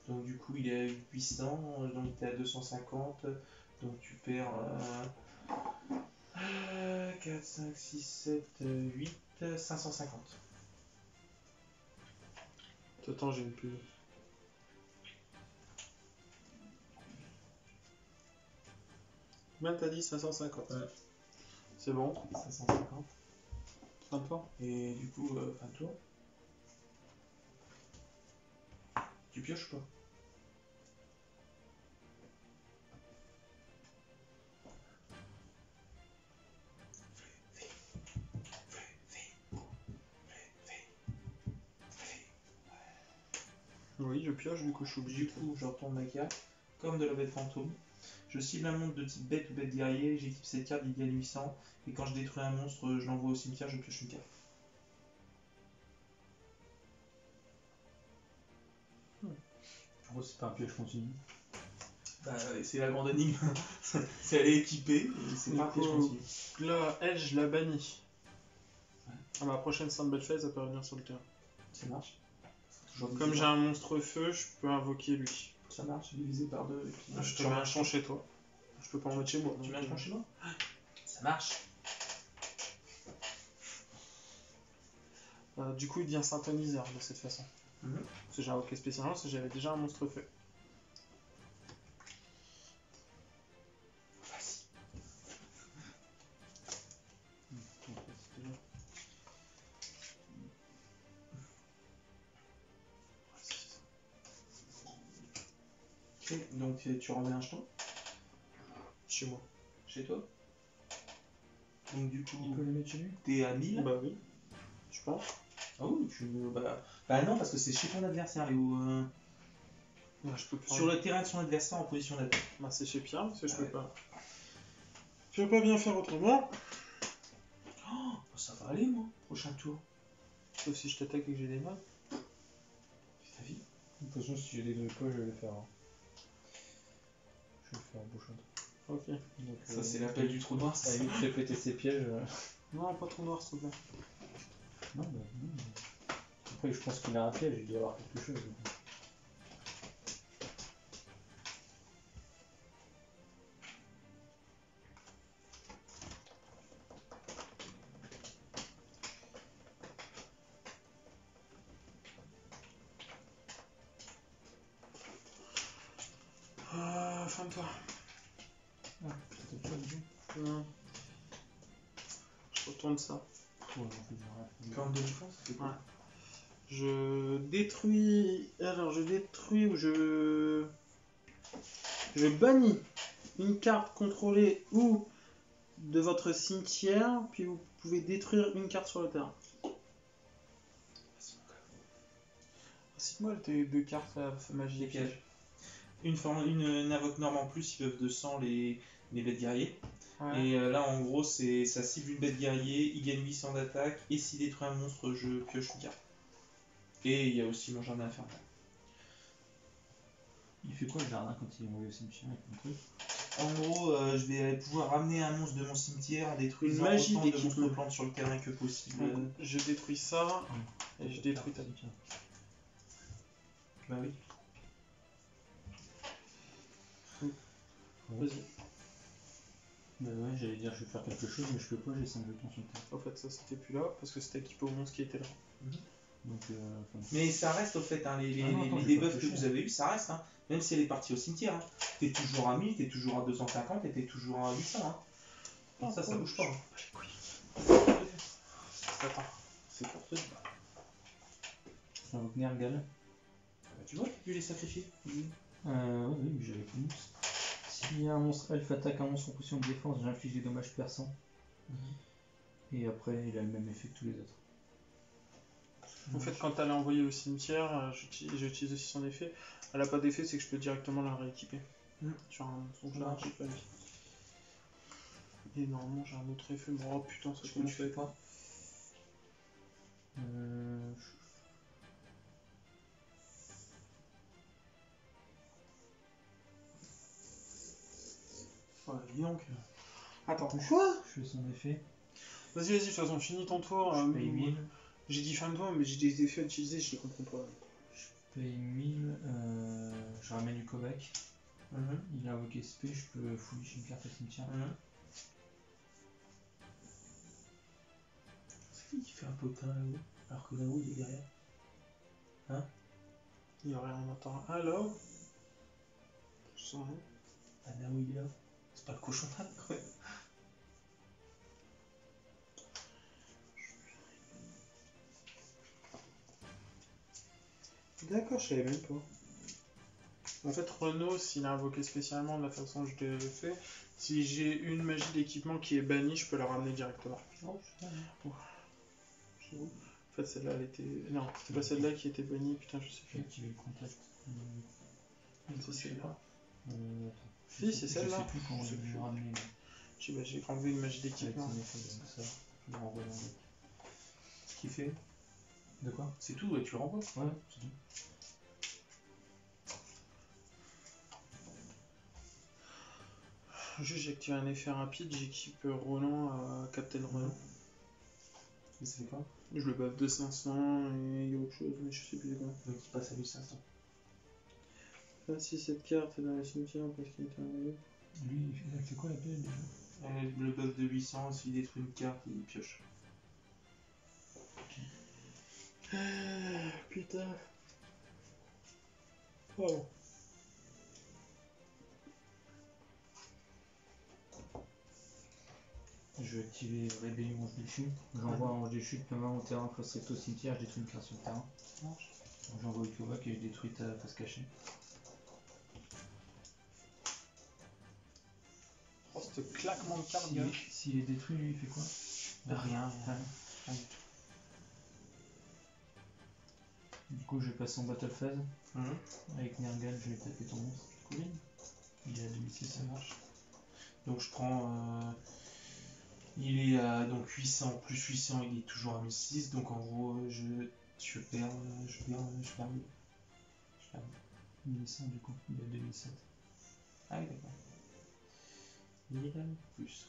Donc du coup il est à 800, donc tu es à 250, donc tu perds 4, 5, 6, 7, 8, 550. Attends, j'ai une pub. Combien t'as dit? 550. Ouais. C'est bon. 550. Fin de tour. Et du coup, fin de tour. Tu pioches ou pas? Oui, je pioche, du coup je suis obligé. Du coup, je retourne ma carte, comme de la bête fantôme. Je cible un monstre de type bête ou bête guerrier, j'équipe cette carte, il gagne 800. Et quand je détruis un monstre, je l'envoie au cimetière, je pioche une carte. Pourquoi c'est pas un piège continu? Bah, c'est la grande énigme. C'est elle est équipée, et c'est pas un piège continu. Là, elle, je la bannis. À ma prochaine stand phase, elle peut revenir sur le terrain. Ça marche. Toujours Comme divisé j'ai un monstre feu, je peux invoquer lui. par- Ça marche, divisé par 2. Et puis, Je te mets un champ chez toi. Je peux pas en mettre chez moi. Tu donc, mets un champ chez moi? Ça marche. Du coup, il devient synthoniseur de cette façon. Mhm. Parce que j'ai invoqué spécialement, parce que j'avais déjà un monstre feu. Ok, donc tu remets un jeton Chez moi. chez toi. Donc du coup, Il peut les mettre chez lui? t'es à 1000. Bah oui. Tu penses? Ah oui, bah non, parce que c'est chez ton adversaire, Léo. Bah, je peux pas. Sur le terrain de son adversaire en position d'attaque. Bah, c'est chez Pierre, parce que je peux Ouais. pas. Je peux pas bien faire autrement. Oh, ça va aller, moi. Prochain tour. Sauf si je t'attaque et que j'ai des mains. C'est ta vie. De toute façon, si j'ai des grippes, je vais les faire. Hein. Je vais faire un bouchon. Ok. Donc, Ça, c'est l'appel du trou noir. Ça évite de faire péter ses pièges. Non, pas trop noir, s'il te plaît. Non, bah, non. Après, je pense qu'il a un piège, il doit y avoir quelque chose. Fin de toi. Ah, peut-être pas du tout. Non. Je retourne ça. Ouais, on fait du rêve. Corne de défense, ça fait quoi? Ouais. Je détruis. Alors, je détruis ou je. Je bannis une carte contrôlée ou de votre cimetière, puis vous pouvez détruire une carte sur le terrain. Cite-moi tes deux cartes magiques. Lesquelles? Une invoque norme en plus, ils peuvent de sang les bêtes guerriers. Ouais. Et là, en gros, ça cible une bête guerrier, il gagne 800 d'attaque, et s'il détruit un monstre, je pioche une carte. Et il y a aussi mon jardin infernal. Il fait quoi le jardin quand il est envoyé au cimetière avec un truc? En gros, je vais pouvoir ramener un monstre de mon cimetière en détruisant Une magie autant de d'équipement. monstres plantes sur le terrain que possible. Donc, je détruis ça et je détruis ta. Bah oui. Vas-y. Bah ouais, j'allais dire je vais faire quelque chose, mais je peux pas, j'ai 5 jetons sur le terrain. En fait, ça c'était plus là parce que c'était équipé au monstre qui était là. Donc, Mais ça reste au fait, hein, les, Ah non, attends, les je vais debuffs pas que toucher. vous avez eu, ça reste. Hein. Même si elle est partie au cimetière. Hein. T'es toujours à 1000, t'es toujours à 250 et t'es toujours à 800. Hein. Non, ça bouge pas. Hein. Attends. C'est pour te dire. je vais retenir Nergal. Bah, tu vois, tu peux les sacrifier. Oui, mais j'avais plus. Si un monstre elfe attaque un monstre en position de défense, j'inflige des dommages perçants. Et après, il a le même effet que tous les autres. En fait, quand elle est envoyée au cimetière, j'utilise aussi son effet. Elle a pas d'effet, c'est que je peux directement la rééquiper. Sur un monstre. Donc là, j'ai pas mis. Et normalement, j'ai un autre effet. Oh putain, ça Tu commence à fais être. quoi? Ouais, dis donc. Attends. Quoi? Je fais son effet. Vas-y, de toute façon, finis ton tour. Je paye 1000. J'ai dit fin de tour, mais j'ai des effets à utiliser, je les comprends pas. Je paye 1000. Je ramène du Kovac. Il a invoqué SP, je peux fouiller une carte au cimetière. C'est qui fait un potin là-haut? Alors que là-haut, il est derrière. Hein? Il y aurait un entend. Alors je sens rien. Ah, là-haut, il est là. C'est pas le cochon là, quand même. D'accord, je savais même pas. En fait, Renault, s'il a invoqué spécialement de la façon que je l'ai fait, si j'ai une magie d'équipement qui est bannie, je peux la ramener directement. Oh, C'est où? En fait, celle-là, elle était. Non, c'était pas celle-là qui était bannie, putain, je sais J'ai plus. activé le contact. C'est celle-là. Attends. Si, c'est celle-là. Je sais plus comment Je sais je plus. vais ramener. J'ai enlevé une magie Avec d'équipement. son effet, donc ça, je le renvoie dans le deck. Ce qu'il fait, De quoi? c'est tout, ouais, tu le renvoies. Ouais, c'est tout. Juste, j'active un effet rapide, j'équipe Roland à Captain Roland. Et ça fait quoi? Je le buff de 500 et il y a autre chose, mais je sais plus quoi. Donc il passe à 1500. Si cette carte est dans le cimetière parce qu'il est arrivé. Lui, il fait quoi la PL déjà? Le buff de 800, s'il détruit une carte, il pioche. Putain. Oh. Je vais activer Rébellion Ange Déchu. J'envoie un Ange Déchu de ma main au terrain, face recto au cimetière, je détruis une carte sur le terrain. Donc j'envoie Ukovac et je détruis ta face cachée. Oh, ce claquement de carte, gars. S'il est détruit, lui, il fait quoi? Rien. Du coup, je vais passer en battle phase. Avec Nergal, je vais taper ton monstre. Colline. Il est à 2006, Ça marche. Donc je prends. Il est à donc 800 plus 800, il est toujours à 1006. Donc en gros, je perds. 1100 du coup, il est à 2007. Ah oui, d'accord. Il est à plus.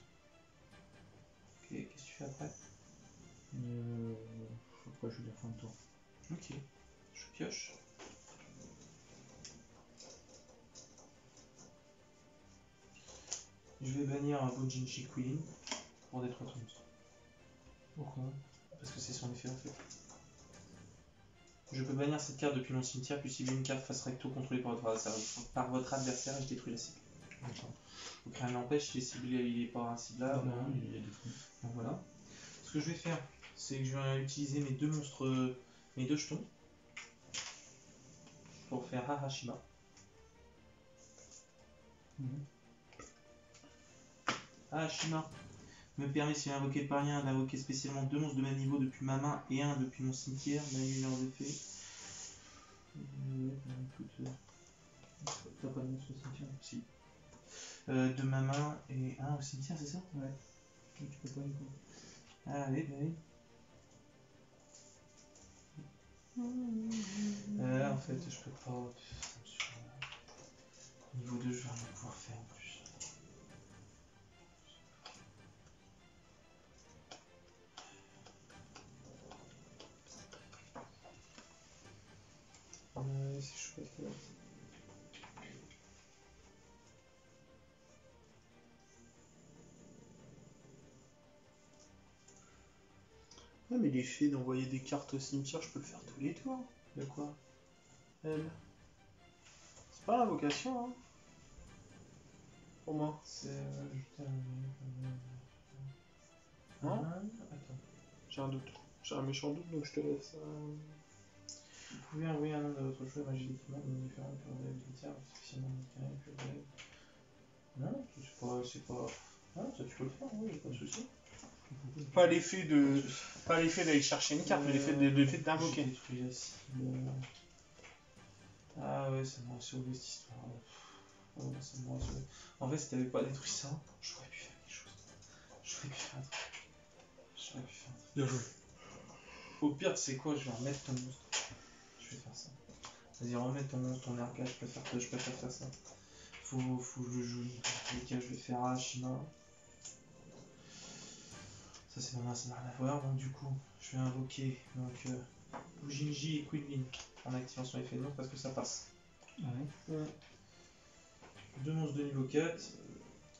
Ok, qu'est-ce que tu fais après? Après, je vais faire un tour. Ok, je pioche. Je vais bannir un Bojinshi Queen pour détruire ton monstre. Pourquoi? Parce que c'est son effet en fait. Je peux bannir cette carte depuis mon cimetière, puis cibler une carte face recto contrôlée par votre adversaire et je détruis la cible. D'accord. Donc rien ne l'empêche, il est pas inciblable. Non, il est détruit. Donc voilà. Ce que je vais faire, c'est que je vais utiliser mes deux monstres, mes deux jetons, pour faire Harashima. Harashima me permet, si invoqué par rien, d'invoquer spécialement deux monstres de même niveau depuis ma main et un depuis mon cimetière, d'annuler leurs effets. T'as pas de monstre au cimetière? Si. De ma main et un au cimetière, c'est ça? Ouais. Tu peux pas du coup. Ah oui, bah oui. En fait, je peux pas. Niveau 2, je vais rien pouvoir faire en plus. C'est chouette là. Ah, mais l'effet d'envoyer des cartes au cimetière, je peux le faire tous les tours. De quoi? Elle. C'est pas l'invocation, hein. Pour moi. C'est ajouter un. Non? Attends. J'ai un doute. J'ai un méchant doute, donc je te laisse. Vous pouvez envoyer un nom de votre choix magiquement de différents que vous avez cimetière, spécialement mécanique, que vous avez. Non, c'est pas. Non, ça tu peux le faire, oui, pas de soucis. Pas l'effet de. Pas l'effet d'aller chercher une carte, mais l'effet d'invoquer. Détruire la cible. Ah ouais, ça m'a sauvé cette histoire. Oh, ça m'a sauvé. En fait, si t'avais pas détruit ça, j'aurais pu faire quelque chose. J'aurais pu faire un truc. Bien joué. Au pire, tu sais quoi, je vais remettre ton monstre. Je vais faire ça. Vas-y, remets ton monstre, ton RK, je préfère faire ça. Faut que je joue. Dans tous les cas, je vais faire Ashima. Ça, c'est normal, ça n'a rien à voir. Donc, du coup, je vais invoquer Bujinji et Quinlin en activant son effet de monstre parce que ça passe. Ouais. Deux monstres de niveau 4.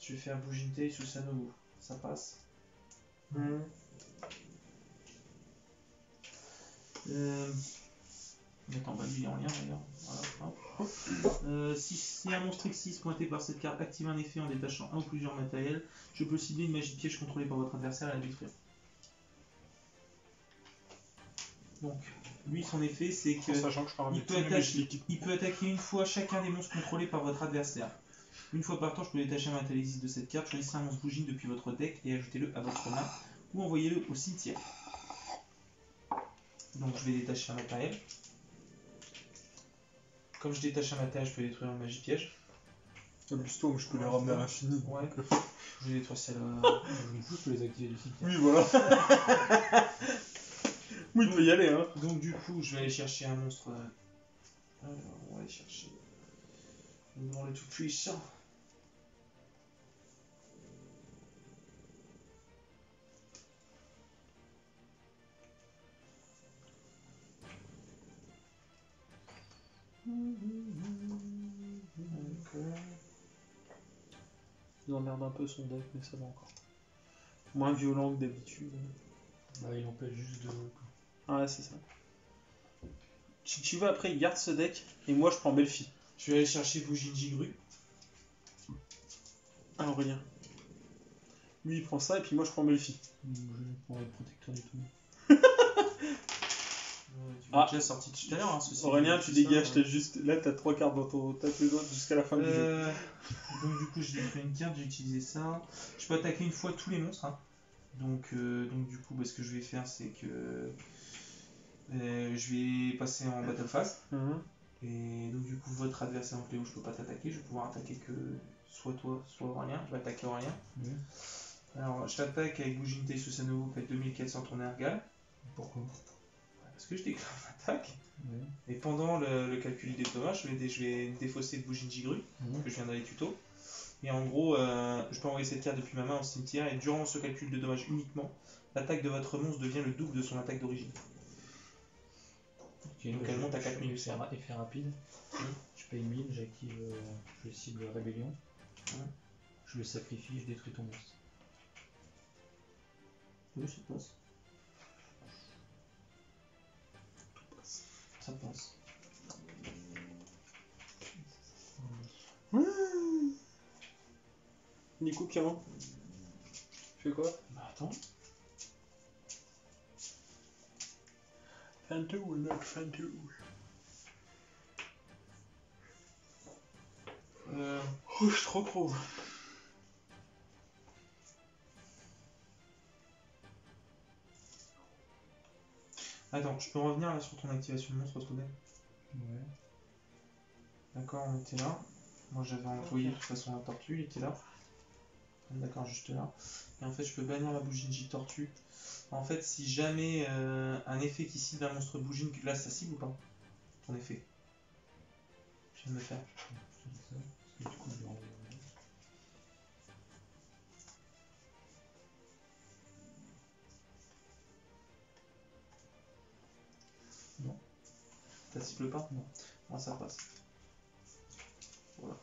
Je vais faire Bujinte et Susanobu. Ça passe. Attends, bah lui il est en lien d'ailleurs. Voilà, si un monstre X6 pointé par cette carte active un effet en détachant un ou plusieurs matériels, je peux cibler une magie de piège contrôlée par votre adversaire et la détruire. Donc, lui son effet c'est que Sachant que je parle il peut attaquer une fois chacun des monstres contrôlés par votre adversaire. Une fois par temps, je peux détacher un matériel existe de cette carte, choisissez un monstre bougine depuis votre deck et ajoutez-le à votre main ou envoyez-le au cimetière. Donc je vais détacher un matériel. Comme je détache un matériel, je peux détruire une magie piège. Amuse-toi, je peux les ramener à l'infini. Ouais. Je vais détruire celle-là. Du coup, je peux les activer du cimetière. Oui, voilà. Oui, il peut y aller, hein. Donc du coup, je vais aller chercher un monstre. Alors, on va aller chercher le tout puissant. Il emmerde un peu son deck, mais ça va encore. Moins violent que d'habitude. Bah, il empêche juste de. Ouais, c'est ça. Si tu veux, après, il garde ce deck, et moi, je prends Belfi. Je vais aller chercher Bujinji Gru. Ah, Aurélien. Lui, il prend ça, et puis moi, je prends Belfi. Je prends le protecteur du tout. Tu l'as déjà sorti tout à l'heure. Hein, Aurélien, tu dégages, t'as juste... Là, t'as 3 cartes dans ton tableau d'autre jusqu'à la fin du jeu. Donc du coup, j'ai fait une carte, j'ai utilisé ça. Je peux attaquer une fois tous les monstres. Hein. Donc du coup, ce que je vais faire, c'est que je vais passer en battle phase. Et donc du coup, votre adversaire en Cléo, je peux pas t'attaquer. Je vais pouvoir attaquer que soit toi, soit Aurélien. Je vais attaquer Aurélien. Alors, je t'attaque avec Bujinte Susanovu, fait 2400 ton ergal. Pourquoi? Parce que je déclare l'attaque. Et pendant le calcul des dommages, je vais défausser de Bujinji Gru, que je viens dans les tutos. Et en gros, je peux envoyer cette carte depuis ma main au cimetière, et durant ce calcul de dommages uniquement, l'attaque de votre monstre devient le double de son attaque d'origine. Ok, donc elle monte à 4000. Effet rapide. Je paye 1000, j'active, je cible rébellion. Je le sacrifie, je détruis ton monstre. Oui, ça passe. Ça passe. Du coup, Pierrot, tu fais quoi? Bah attends. Fan 2 ou not fan 2? Je suis trop gros. Attends, je peux revenir là sur ton activation de monstre soudain? Ouais. D'accord, on était là. Moi j'avais envoyé de toute façon la tortue, il était là. D'accord, juste là. Et en fait, je peux bannir la Bujinji tortue. En fait, si jamais un effet qui cible un monstre Bujin, là ça cible ou pas? Ton effet. Je viens de le faire. Du coup, je vais envoyer. Non. Ça cible pas? Non. Moi ça passe. Voilà.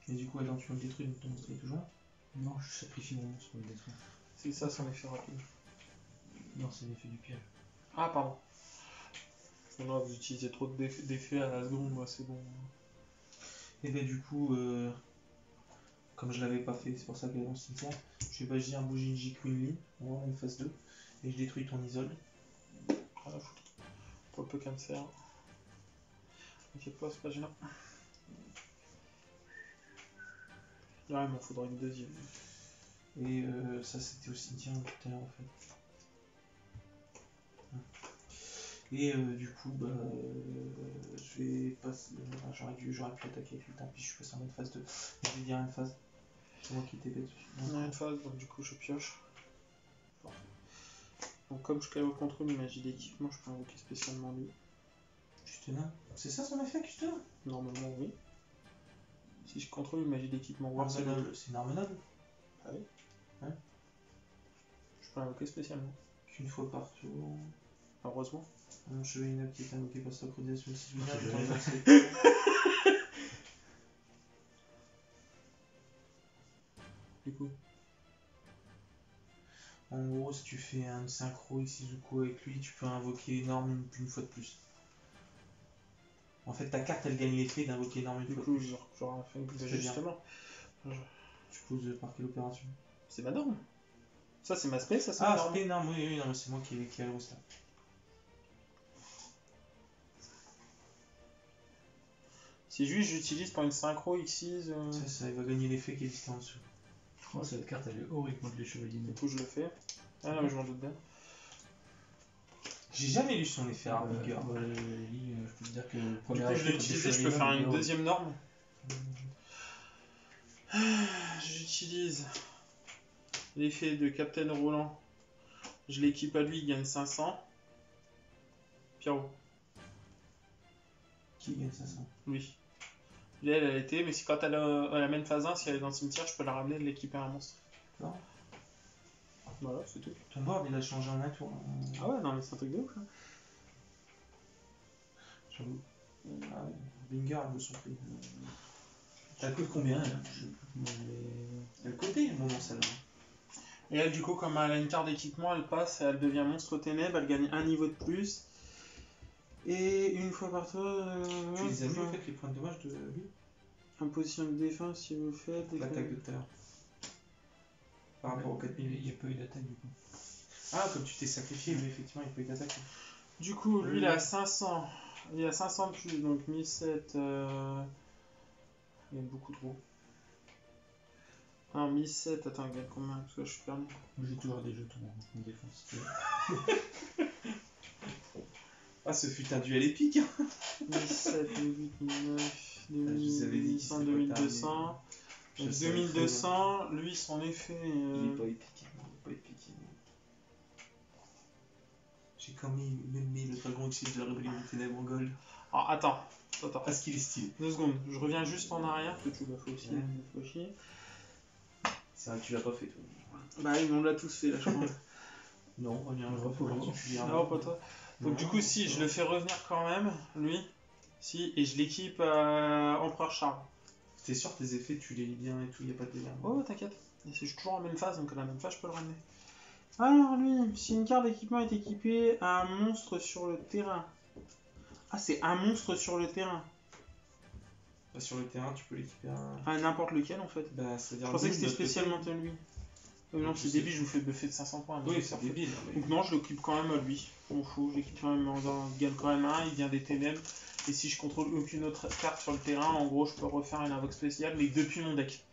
Et du coup, attends, tu me le détruis, donc ton monstre est toujours là? Non, je sacrifie mon monstre pour le détruire. C'est ça son effet rapide. Non, c'est l'effet du piège. Ah, pardon. Non, vous utilisez trop d'effets à la seconde, moi c'est bon. Et bien du coup, comme je l'avais pas fait, c'est pour ça qu'elle est dans le cimetière, je vais bâtir un Bujinji Queenly, on va en phase 2, et je détruis ton isole. Ah, pour le peu cancer. T'inquiète pas, c'est pas gênant. Là, il m'en faudra une deuxième. Et ça c'était au cimetière tout à l'heure en fait. Et du coup, je vais passer. J'aurais pu attaquer avec lui, tant pis, je suis passé en mode phase 2. Je vais dire une phase. C'est moi qui étais bête. On a une phase, donc du coup je pioche. Donc comme je calme contre une magie d'équipement, je peux invoquer spécialement lui. Custena. C'est ça son effet, Custena? Normalement, oui. Si je contrôle une magie d'équipement, c'est une armenable. Ah oui. Ouais. Je peux l'invoquer spécialement. Qu'une fois par tour. Heureusement. Mon chevalier noble qui est invoqué par synchronisation si je viens. Du coup. En gros, si tu fais un synchro Ixizuko avec lui, tu peux invoquer énorme une fois de plus. En fait, ta carte elle gagne l'effet d'invoquer énorme une fois de plus. Du coup, j'aurais fait une justement. Tu poses par quelle opération? C'est ma norme. Ça, c'est ma space, ça, c'est ma ma norme. Ah, c'est énorme, oui, non, mais c'est moi qui ai le ça. Si juste j'utilise pour une synchro X6. Ça, il va gagner l'effet qui existe en dessous. Oh, cette carte elle est horrible contre les chevaliers. Du coup, je le fais. Ah non, mais je m'en doute bien. J'ai jamais lu son effet Harbinger. Je peux te dire que le premier du coup, je l'ai utilisé, je peux faire une deuxième norme. J'utilise l'effet de Captain Roland. Je l'équipe à lui, il gagne 500. Pierrot. Qui gagne 500? Oui. Là, elle a été, mais si quand elle amène phase 1, si elle est dans le cimetière, je peux la ramener et l'équiper à un monstre. Non. Voilà, c'est tout. Ton board, il a changé en un tour. Ah ouais, non, mais c'est un truc de ouf. Hein. J'avoue. Ah ouais, Binger, elle me sont pris. Elle coûte combien elle? Elle coûtait un moment celle-là. Et elle, du coup, comme elle a une carte d'équipement, elle passe, elle devient monstre ténèbres, elle gagne un niveau de plus. Et une fois par tour. Tu les as mis en fait les points de dommage de lui? En position de défense, si vous faites. L'attaque de tout à l'heure. Par rapport aux 4000. Il n'y a pas eu d'attaque du coup. Ah, comme tu t'es sacrifié, mais effectivement, il peut être attaqué. Du coup, lui, il a 500. Il a 500 de plus, donc 1007. Il y a beaucoup trop. Non, 1007, attends, il gagne combien? Parce que je suis perdu. Moi j'ai toujours des jetons en défense. Ah, ce fut un duel épique. 1007, 2008, 2009, je vous avais dit qu'il 2100, serait pas 2200. Je Donc sais, 2200, lui, son effet. Il est pas épique. Il est pas épique. J'ai quand même mis le dragon au-dessus de la rébellion des ténèbres en gold. Alors, attends. Parce qu'il est stylé. 2 secondes, je reviens juste en arrière, parce que tu l'as fait aussi. Ouais. Faut chier. C'est vrai que tu l'as pas fait, toi. Bah oui, mais on l'a tous fait là, je crois. Non, reviens Je refais Non, pas toi. Donc, du coup, si, je le fais revenir quand même, lui. Si, et je l'équipe Empereur Charles. T'es sûr tes effets, tu les lis bien et tout, y a pas de délire. Oh, t'inquiète. Et c'est toujours en même phase, donc à la même phase, je peux le ramener. Alors, lui, si une carte d'équipement est équipée à un monstre sur le terrain. Ah, c'est un monstre sur le terrain. Bah, sur le terrain, tu peux l'équiper à... À n'importe lequel, en fait. Bah, c'est-à-dire... Je pensais que c'était spécialement de lui. Non, Je c'est sais. débile, je vous fais buffer de 500 points. Oui, c'est débile. Donc non, je l'équipe quand même à lui. Je m'en fous, je l'équipe quand même il gagne quand même un, il vient des ténèbres. Et si je contrôle aucune autre carte sur le terrain, en gros, je peux refaire une invoque spéciale, mais depuis mon deck.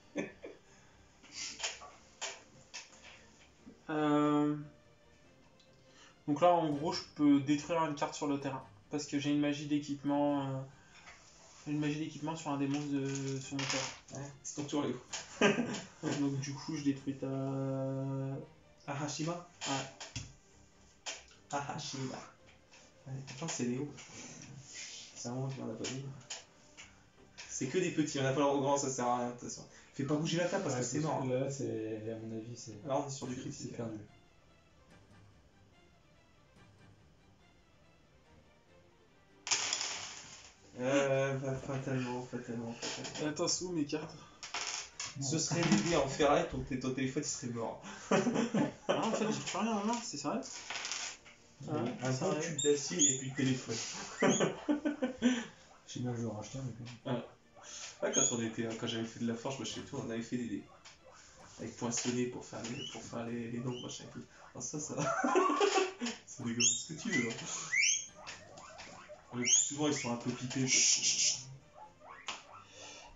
Donc là, en gros, je peux détruire une carte sur le terrain. Parce que j'ai une magie d'équipement. Sur un des monstres sur mon terrain. Ouais, c'est ton tour, Léo. Donc du coup, je détruis ta... Arashima? Ouais. Arashima. Ouais, attends, c'est Léo. C'est vraiment, tu m'en as pas dit. C'est que des petits, on a pas le grand, ça sert à rien, de toute façon. Fais pas bouger la table parce que c'est mort. Là, c'est, à mon avis, c'est. Là, on est sur du C'est critique. perdu. Fatalement. Attends, c'est où mes cartes? Ce serait l'idée en ferraille, ton téléphone il serait mort. Ah, en fait, j'ai plus rien en main, c'est sérieux? Un ça bon arrive. tube d'acier et puis le téléphone. Je sais bien que je vais en racheter un, mais quand même. Ouais, quand j'avais fait de la forge, moi chez toi, on avait fait des dés. Avec poinçonné pour faire les noms, machin et tout. Alors ça c'est rigolo, ce que tu veux. Hein. Le plus souvent, ils sont un peu pipés.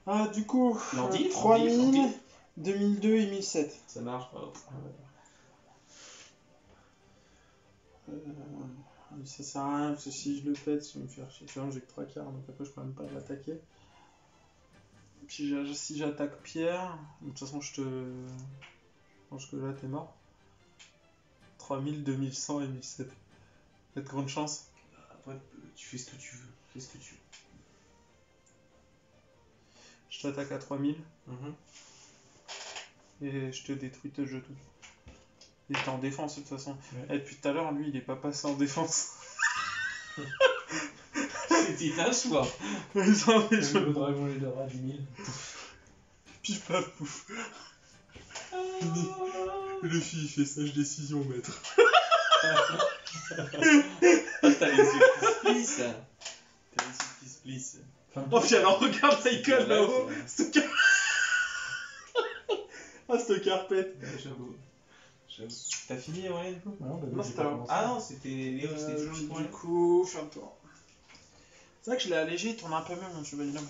Ah, du coup, L'ordi, 3000, 2002 et 1007. Ça marche. Ça sert à rien, parce que si je le pète, je vais me faire chier. Tu vois, j'ai que 3 quarts, donc après, je peux même pas l'attaquer. Puis si j'attaque Pierre, de toute façon, je pense que là, t'es mort. 3000, 2100 et 1007. T'as de grandes chances. Après, tu fais ce que tu veux. Je t'attaque à 3000 Mhm. et je te détruis tes jetons. Il était en défense de toute façon. Ouais. Et depuis tout à l'heure, lui, il est pas passé en défense. C'était un choix. Non, mais Le dragon les dora 10 000. Pif paf pouf. Le fille fait sage décision, maître. Ah, t'as les yeux qui se plissent. Enfin, Oh, puis alors, regarde Michael là-haut. Cette carpette. Ouais, j'avoue. T'as fini, ouais, du coup? non, bah, Non, j'ai c'était pas un- commencé. Ah non, c'était Léo, c'était toujours Puis le point. du coup, fais un tour. C'est vrai que je l'ai allégé, il tourne un peu mieux, mon chevalier noble.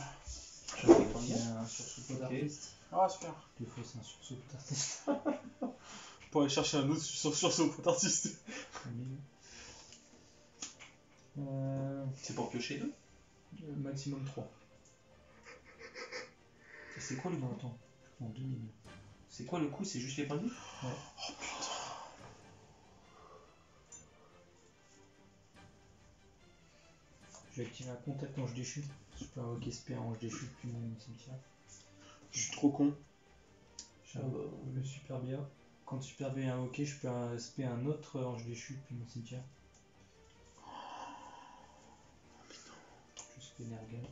Il y a un sursaut d'artiste. Ah, super. Des fois, c'est un sursaut d'artiste. Pour aller chercher un autre sur ce pot d'artiste. C'est pour piocher deux? Maximum 3. C'est quoi le Non, attends. Je prends 2000. C'est quoi le coup? C'est juste les points de vie? Je vais activer un contact ange déchu. Je peux invoquer SP ange déchu depuis mon cimetière. Je suis trop con. J'invoque le super bien. Quand Super B est invoqué, je peux spé un autre ange déchu depuis mon cimetière. Je spé Nergal.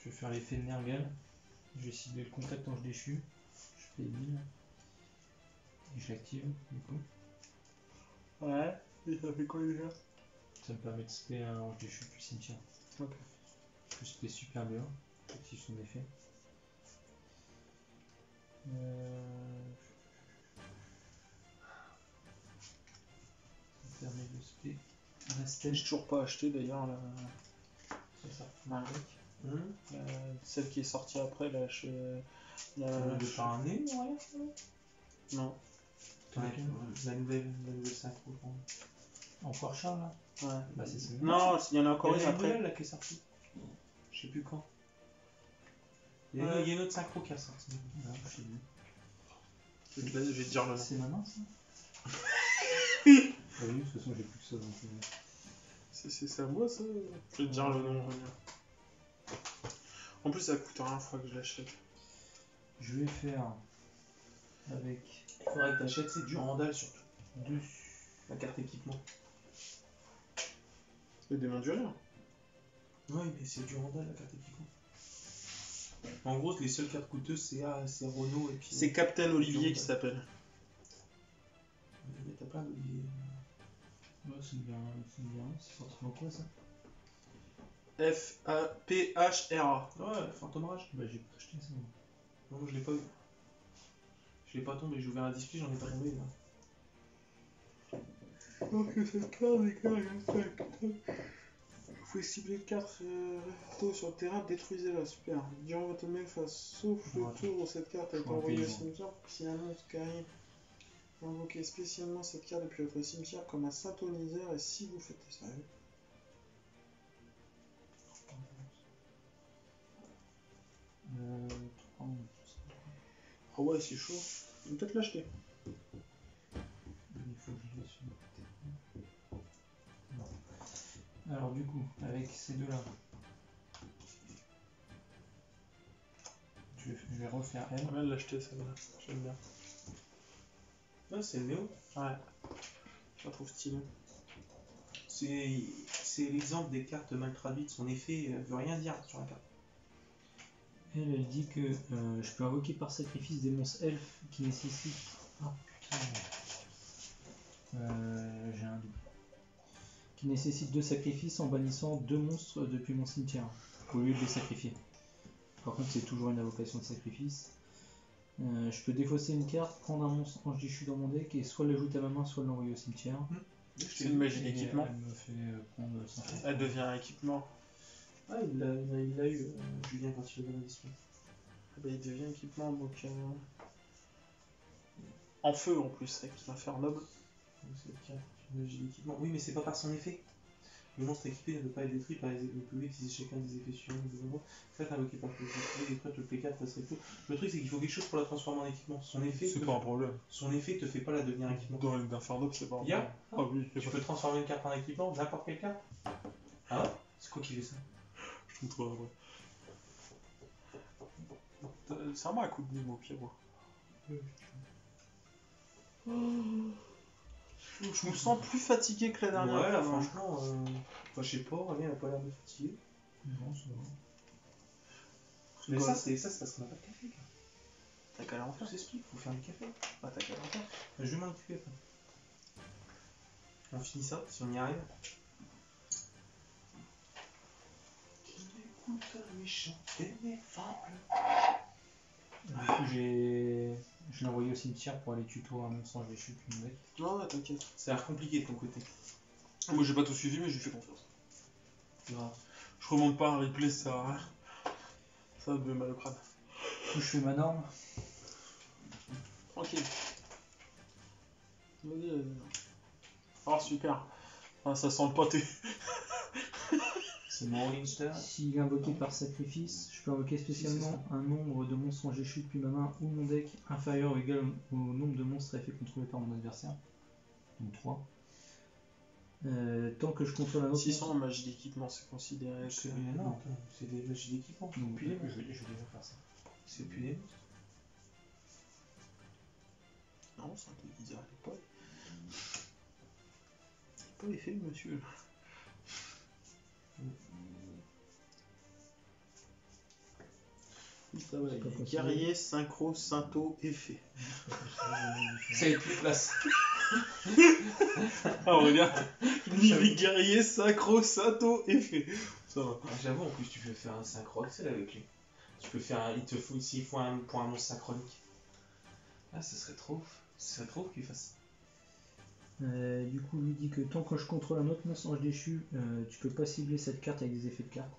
Je vais faire l'effet de Nergal. Je vais cibler le contact ange déchu. Je fais 1000. Et je l'active du coup. Ouais, et ça fait quoi déjà? Ça me permet de spé un ange déchu depuis le cimetière. Ok. Je spé Super B1. J'active son effet. Ça me permet de spé Restel. J'ai toujours pas acheté d'ailleurs Ça. celle qui est sortie après là chez. De par un nez, ouais. Non. La nouvelle synchro. Encore Charles là. Ouais. Bah c'est ça. Non, il y en a encore Il y une a une après. nouvelle là qui est sortie. Je sais plus quand. Il y a une autre synchro qui est sortie. Non, je sais plus. Je vais te dire le nom. C'est ma main ça. Oui, de toute façon j'ai plus que ça donc. C'est à moi ça? Je vais te dire le nom. En plus ça coûte rien, faut que je l'achète. Je vais faire avec Il faudrait que t'achètes, c'est du Randall surtout. dessus. La carte équipement. Le démon du rire. Oui, mais c'est du Randall la carte équipement. En gros, les seules cartes coûteuses, c'est Renault et puis. C'est Captain Olivier qui s'appelle. Mais t'as plein d'Olivier. Ouais, c'est bien. C'est forcément quoi ça? F-A-P-H-R-A. Ouais, Phantom Rage. Bah j'ai pas acheté ça. Moi. Non, moi je l'ai pas eu. Je l'ai pas tombé, j'ai ouvert un display, j'en ai pas tombé là. Donc cette carte est carrément. Vous pouvez cibler une carte tôt sur le terrain, détruisez-la, super. Durant votre main phase, sauf le Ouais, tour où cette carte a été Ouais, envoyée au paysan. cimetière, si un monstre qui arrive, vous invoquez spécialement cette carte depuis votre cimetière comme un synthoniseur et si vous faites ça. Euh, 3, Ah ouais, c'est chaud. On peut peut-être l'acheter. il faut que je le suis. Non. Alors du coup, avec ces deux là, je vais refaire elle. J'aimerais bien l'acheter celle-là. J'aime bien. Ouais, c'est le Néo. Ouais. Je la trouve stylée. C'est l'exemple des cartes mal traduites. Son effet veut rien dire sur la carte. Elle dit que je peux invoquer par sacrifice des monstres elfes qui nécessitent. Ah putain. J'ai un double. Qui nécessite 2 sacrifices en bannissant 2 monstres depuis mon cimetière, au lieu de les sacrifier. Par contre, c'est toujours une invocation de sacrifice. Je peux défausser une carte, prendre un monstre ange déchu dans mon deck et soit l'ajouter à ma main, soit l'envoyer au cimetière. C'est une magie Et d'équipement. elle me fait prendre 100 cartes. Elle devient un équipement. Ah, il l'a eu, Julien, quand il avait la display. Ah bah, il devient équipement donc. En feu en plus, avec une affaire noble. C'est le cas. Magie d'équipement. Oui, mais c'est pas par son effet. Le monstre équipé ne peut pas être détruit par les effets. Vous pouvez utiliser chacun des effets suivants. Faites invoquer par le display, détruire toutes les cartes, ça serait tout. Le truc, c'est qu'il faut quelque chose pour la transformer en équipement. Son effet te fait pas la devenir équipement. Dans l'Infer Noble, c'est pas un Il y a problème. Ah oui, Tu peux transformer une carte en équipement, n'importe quelle carte. Ah ouais? C'est quoi qui fait ça? je trouve trop vrai. C'est à moi un coup de mime au pire. Je me sens plus fatigué que la dernière Ouais, là, fois. franchement, je sais pas, Aurélien, elle a pas l'air de fatiguer. Non, ça va. Mais Quoi ça, c'est parce qu'on a pas de café. Là. T'as qu'à aller en Tout faire. s'explique, faut faire du café. Bah, t'as qu'à aller en faire. Je vais m'en occuper après. On finit ça, si on y arrive. Du coup, je l'ai envoyé au cimetière pour aller tuto un monstre ange déchu depuis mon deck. Non, ouais, t'inquiète. Ça a l'air compliqué de ton côté. Moi, j'ai pas tout suivi, mais j'ai fait confiance. C'est grave. Je remonte pas un replay, ça sert à rien. Ça me met mal au crâne. Du coup, je fais ma norme. Tranquille. Vas-y, vas-y. Oh, super. Ah, ça sent le pâté. C'est Morningstar. S'il est invoqué par sacrifice, je peux invoquer spécialement un nombre de monstres ange déchu depuis ma main ou mon deck inférieur ou égal au nombre de monstres à effet contrôlé par mon adversaire. Donc 3. Tant que je contrôle un autre 600 en monstre... magie d'équipement, c'est considéré. C'est non, c'est des magies d'équipement. Donc, Puis les je monstres. vais déjà faire ça. C'est plus des monstres. Non, c'est un déguiseur à l'époque. C'est pas effet, monsieur. Ça va, C'est pas il est possible. guerrier, synchro, synto, effet. Ça va être plus classe. Ah, regarde. Il est guerrier, synchro, synto, effet. Ça va. Ah, j'avoue, en plus, tu peux faire un synchro Axel avec lui. Tu peux faire il te faut, s'il faut un, pour un monstre synchronique. Ah, ce serait trop ouf. Ce serait trop ouf qu'il fasse. Du coup, lui dit que tant que je contrôle un autre monstre ange déchu, tu peux pas cibler cette carte avec des effets de carte.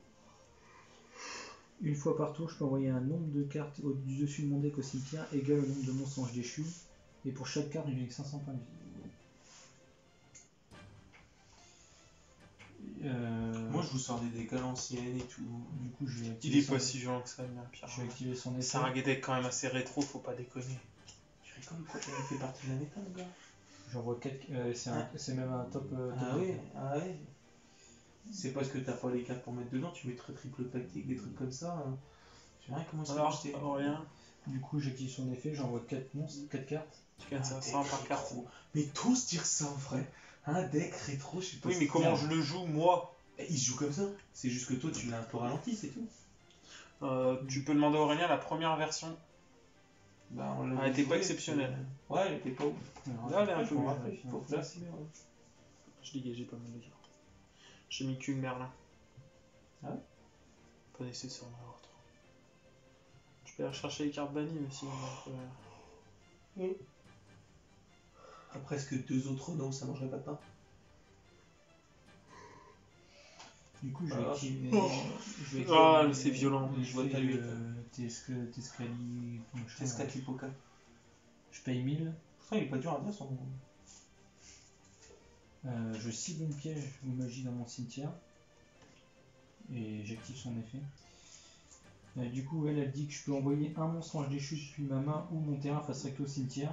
Une fois par tour, je peux envoyer un nombre de cartes du dessus de mon deck au cimetière égal au nombre de monstres anges déchus. Et pour chaque carte, je gagne 500 points de vie. Moi, je vous sors des decks à l'ancienne et tout. Du coup, je vais Il activer, est pas si violent que ça, bien Pierre. je vais activer son effet. C'est un deck quand même assez rétro, faut pas déconner. Tu rigoles quoi? Il fait partie de la méta, le gars. J'envoie 4. C'est même un top. Ah ouais, ah ouais. C'est parce que t'as pas les cartes pour mettre dedans, tu mettrais triple tactique, des trucs comme ça. Hein. Je sais rien comment ça Alors, marche. rien. Du coup, j'active son effet, j'envoie 4 monstres, 4 cartes. Tu gagnes 500 par carte. Mais t'oses dire ça en vrai. Un deck rétro, je sais pas. Oui, mais comment je le joue, moi? Il se joue comme ça. C'est juste que toi, tu l'as un peu ralenti, c'est tout. Tu peux demander à Aurélien la première version. Bah, Elle était pas exceptionnelle. Ouais, elle était pas ouf. Là, elle est un je peu m'en mieux. rappelle. Là, c'est bien. Ouais. Je dégageais pas mal de cartes. J'ai mis qu'une Merlin. Ah ouais? Pas nécessaire d'en avoir trop. Je peux aller chercher les cartes bannies aussi. Donc, Après, est-ce que 2 autres non, ça mangerait pas de pain? Du coup, je vais Ah. activer. Oh. Je vais Ah, activer c'est violent. les Je vois effets ta lutte. de Tescali. C'est ce Poca. Je paye 1000. Putain, il est pas dur à dire son nom. Je cible une piège ou magie dans mon cimetière. Et j'active son effet. Du coup, elle dit que je peux envoyer un monstre ange déchu depuis ma main ou mon terrain face recto au cimetière.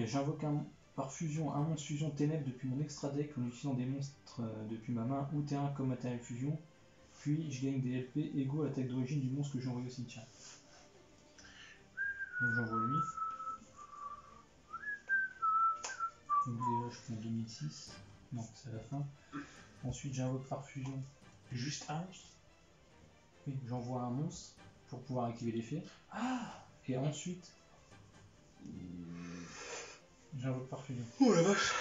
J'invoque par fusion un monstre fusion ténèbres depuis mon extra deck en utilisant des monstres depuis ma main ou terrain comme matériel fusion. Puis je gagne des LP égaux à l'attaque d'origine du monstre que j'ai envoyé au cimetière. Donc j'envoie lui. Donc déjà je prends 2006. Non, c'est à la fin. Ensuite j'invoque par fusion Juste un monstre. oui, j'envoie un monstre pour pouvoir activer l'effet. Ah. Et ensuite j'invoque par fusion. Oh la vache.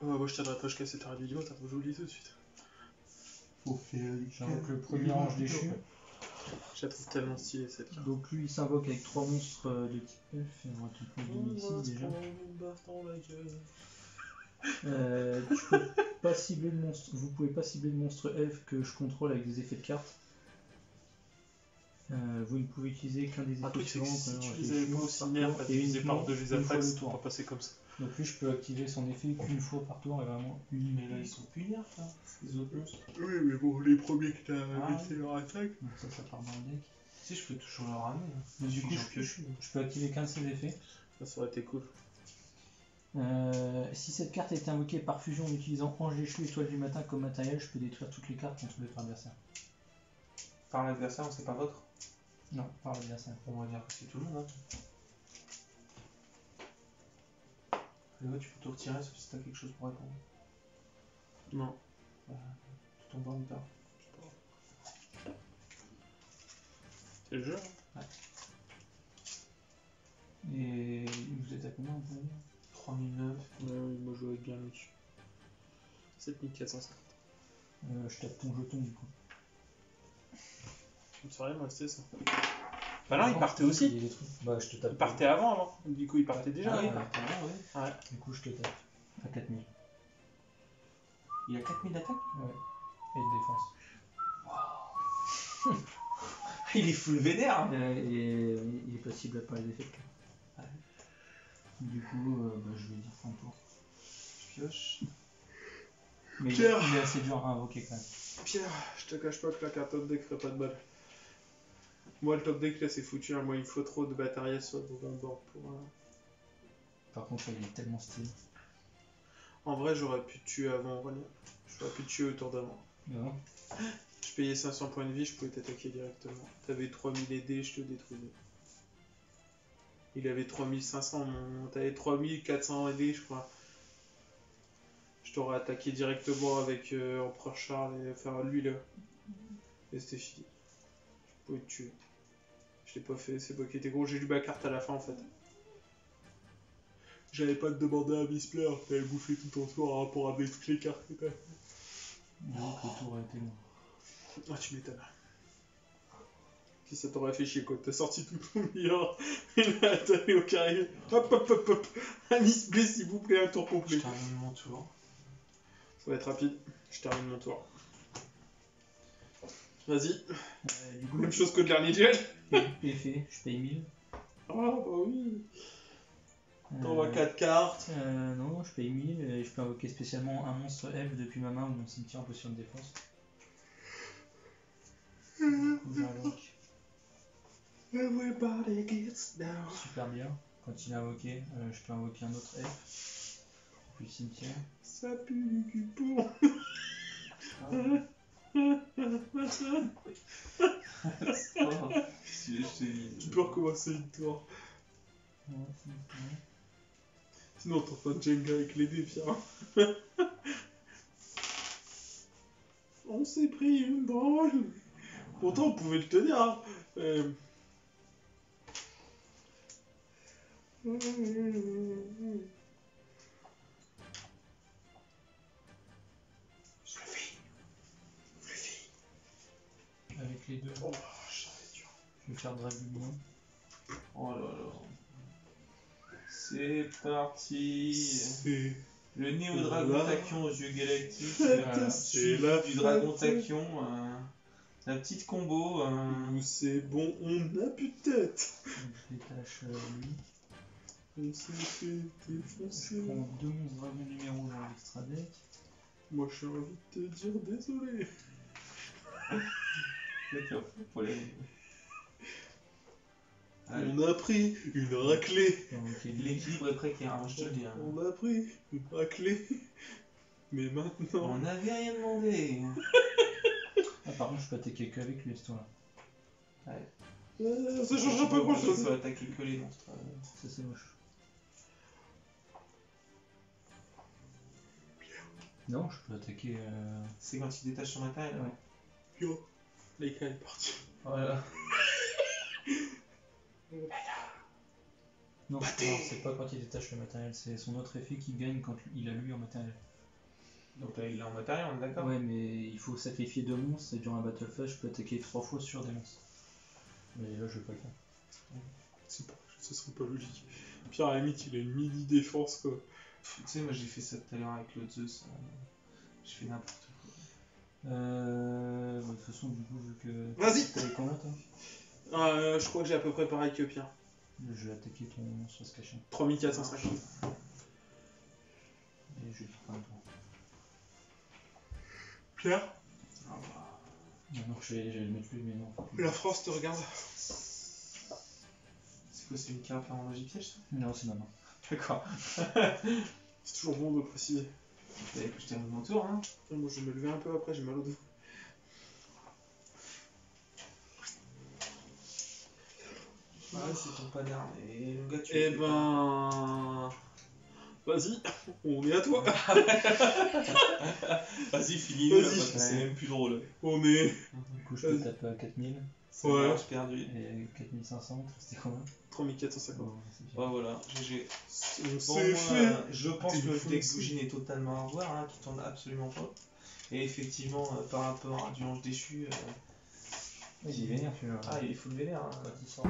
Moi je t'aiderais pas jusqu'à cette heure vidéo, t'as pas joli tout de suite. Faut faire. J'invoque le premier ange déchu. Je la trouve tellement stylée cette carte. Donc lui il s'invoque avec 3 monstres de type elfe. Et on va tout prendre 2006 déjà. Tu peux pas cibler de monstre. Vous pouvez pas cibler de monstre elfe que je contrôle avec des effets de carte. Vous ne pouvez utiliser qu'un des Un effets truc c'est que suivants. si tu les avais pas au cinéma, t'as divisé par 2 les attaques, c'est pas passé comme ça. Donc lui je peux activer son effet qu'une fois par tour et vraiment une. Mais là, ils sont plus nerfs, là. Les autres monstres. Oui, mais bon, les premiers que t'as Ah. laissé leur attaque. Donc ça part dans le deck. Si, je peux toujours leur ramener. Hein. Mais du coup J'en je pioche une. peux activer qu'un de ses effets. Ça aurait été cool. Si cette carte est invoquée par fusion en utilisant Ange déchu étoile du matin comme matériel, je peux détruire toutes les cartes contrôlées par l'adversaire. Par l'adversaire, c'est pas votre. Non, par l'adversaire. On va dire que c'est tout le monde. Hein. Et là, tu peux te retirer sauf si t'as quelque chose pour répondre. Non. Tout en bas ou pas. C'est le jeu. Hein. Et vous êtes à combien vous pouvez dire 3009. Moi je vais bien dessus. 7450. Je tape ton jeton du coup. Tu me ferais moi c'était ça. Bah non, il partait aussi. Il y a des trucs. Bah je te tape. Il partait avant. Du coup il partait déjà. Ah oui, hein. bah, ouais. Du coup je te tape. À 4000. Il y a 4000 d'attaque. Et de défense. Il est full vénère. Hein. Et il est possible par les effets de carte. Ouais. Du coup, je vais dire fin de tour. Je pioche. Mais Pierre. il est assez dur à invoquer quand même. Pierre, je te cache pas que la carte top deck ferait pas de balle. Moi le top deck là c'est foutu, hein. Moi il me faut trop de matériel sur le bon bord pour. Par contre, il est tellement stylé. En vrai, j'aurais pu te tuer avant Aurélien. J'aurais pu te tuer autour d'avant. Non. Je payais 500 points de vie, je pouvais t'attaquer directement. T'avais 3000 aidés, je te détruisais. Il avait 3500, t'avais 3400 aidés, je crois. Je t'aurais attaqué directement avec Empereur Charles et faire lui là. Et c'était fini. Je pouvais te tuer. Je l'ai pas fait, c'est moi qui étais gros. J'ai lu ma carte à la fin en fait. J'avais pas te demander à Mistler, t'avais bouffé tout ton tour par rapport à toutes les cartes que t'as fait. Donc le tour a été long. Ah, tu m'étonnes. Si ça t'aurait fait chier quoi, t'as sorti tout ton meilleur, et là t'as allé au carré. Hop hop hop hop. Un Mistler s'il vous plaît, un tour complet. Je termine mon tour. Ça va être rapide, je termine mon tour. Vas-y, Du coup, même chose que le dernier duel. effet, je paye 1000. Ah bah oui. T'envoies 4 cartes. Non, je paye 1000 et je peux invoquer spécialement un monstre elfe depuis ma main ou mon cimetière en position de défense. Du coup, j'invoque. Everybody gets down. Super bien. Quand il est invoqué, je peux invoquer un autre elfe depuis le cimetière. Ça pue du cul pour. Tu peux recommencer une tour. Ouais, c'est bon. Sinon t'en fais un Jenga avec les dés, Pierre. On s'est pris une branle. Pourtant on pouvait le tenir. Hein. Avec les deux, Oh, j'avais dur. je vais faire Dragulion. Oh là là. C'est parti. C'est Le néo-dragon Là. tachyon aux yeux galactiques. C'est Suivi la du dragon fête. tachyon. La petite combo. Nous c'est bon, on n'a plus de tête. Donc, je détache lui. On s'est fait défoncer. Je prends deux monstres dragons numéro dans l'extra deck. Moi j'ai envie de te dire désolé. Pour les... Allez. On a pris une raclée. Je peux invoquer lui. L'équilibre est précaire, hein, je te le dis. Hein. On a pris une raclée. Mais maintenant. On n'avait rien demandé. Ah, par contre, je peux attaquer qu'avec lui à ce tour-là. Ça change pas grand Tu chose. peux attaquer que les monstres. Ça, c'est moche. Non, je peux attaquer. C'est quand il détache son matériel. Ouais. Yo, l'écran est parti. Voilà. Non, c'est pas quand il détache le matériel, c'est son autre effet qui gagne quand il a lui en matériel. Donc là, il est en matériel, on est d'accord. Ouais, mais il faut sacrifier deux monstres et durant un battle phase, je peux attaquer 3 fois sur des monstres. Mais là, je vais pas le faire. C'est pas, ce serait pas logique. Pierre, à la limite, il a une mini défense quoi. Tu sais, moi j'ai fait ça tout à l'heure avec le Zeus. Je fais n'importe quoi. De toute façon, du coup, vu que. Vas-y. T'avais combien toi? Je crois que j'ai à peu près pareil que Pierre. Je vais attaquer ton monstre se cachant. 3450. Et je vais faire un tour. Pierre, Ah bah, Non, j'allais le mettre lui, mais non. la France te regarde. c'est quoi, c'est une carte en magie piège ça? Non, c'est ma main. D'accord. C'est toujours bon de préciser. Fallait que je termine mon tour, hein. Moi je vais me lever un peu après, j'ai mal au dos. Ouais, c'est ton pas d'arme. Et le gars, tu Eh le fais ben. Vas-y, on est à toi. pas. Vas-y, finis-le, Vas-y. parce que c'est même plus drôle. On est. Du coup, je peux taper à 4000 C'est Ouais. marche perdu. et 4500. C'était combien? 3450. Bon, c'est bien. Ouais, voilà, GG. On Bon, s'est moi, fait. je pense T'es que le fou, deck c'est- Bougine est totalement à revoir, hein, qui tourne absolument pas. Et effectivement, par rapport à du Ange Déchu, Ouais, il est vénère celui-là. il faut le vénère. Hein. Quand il sort.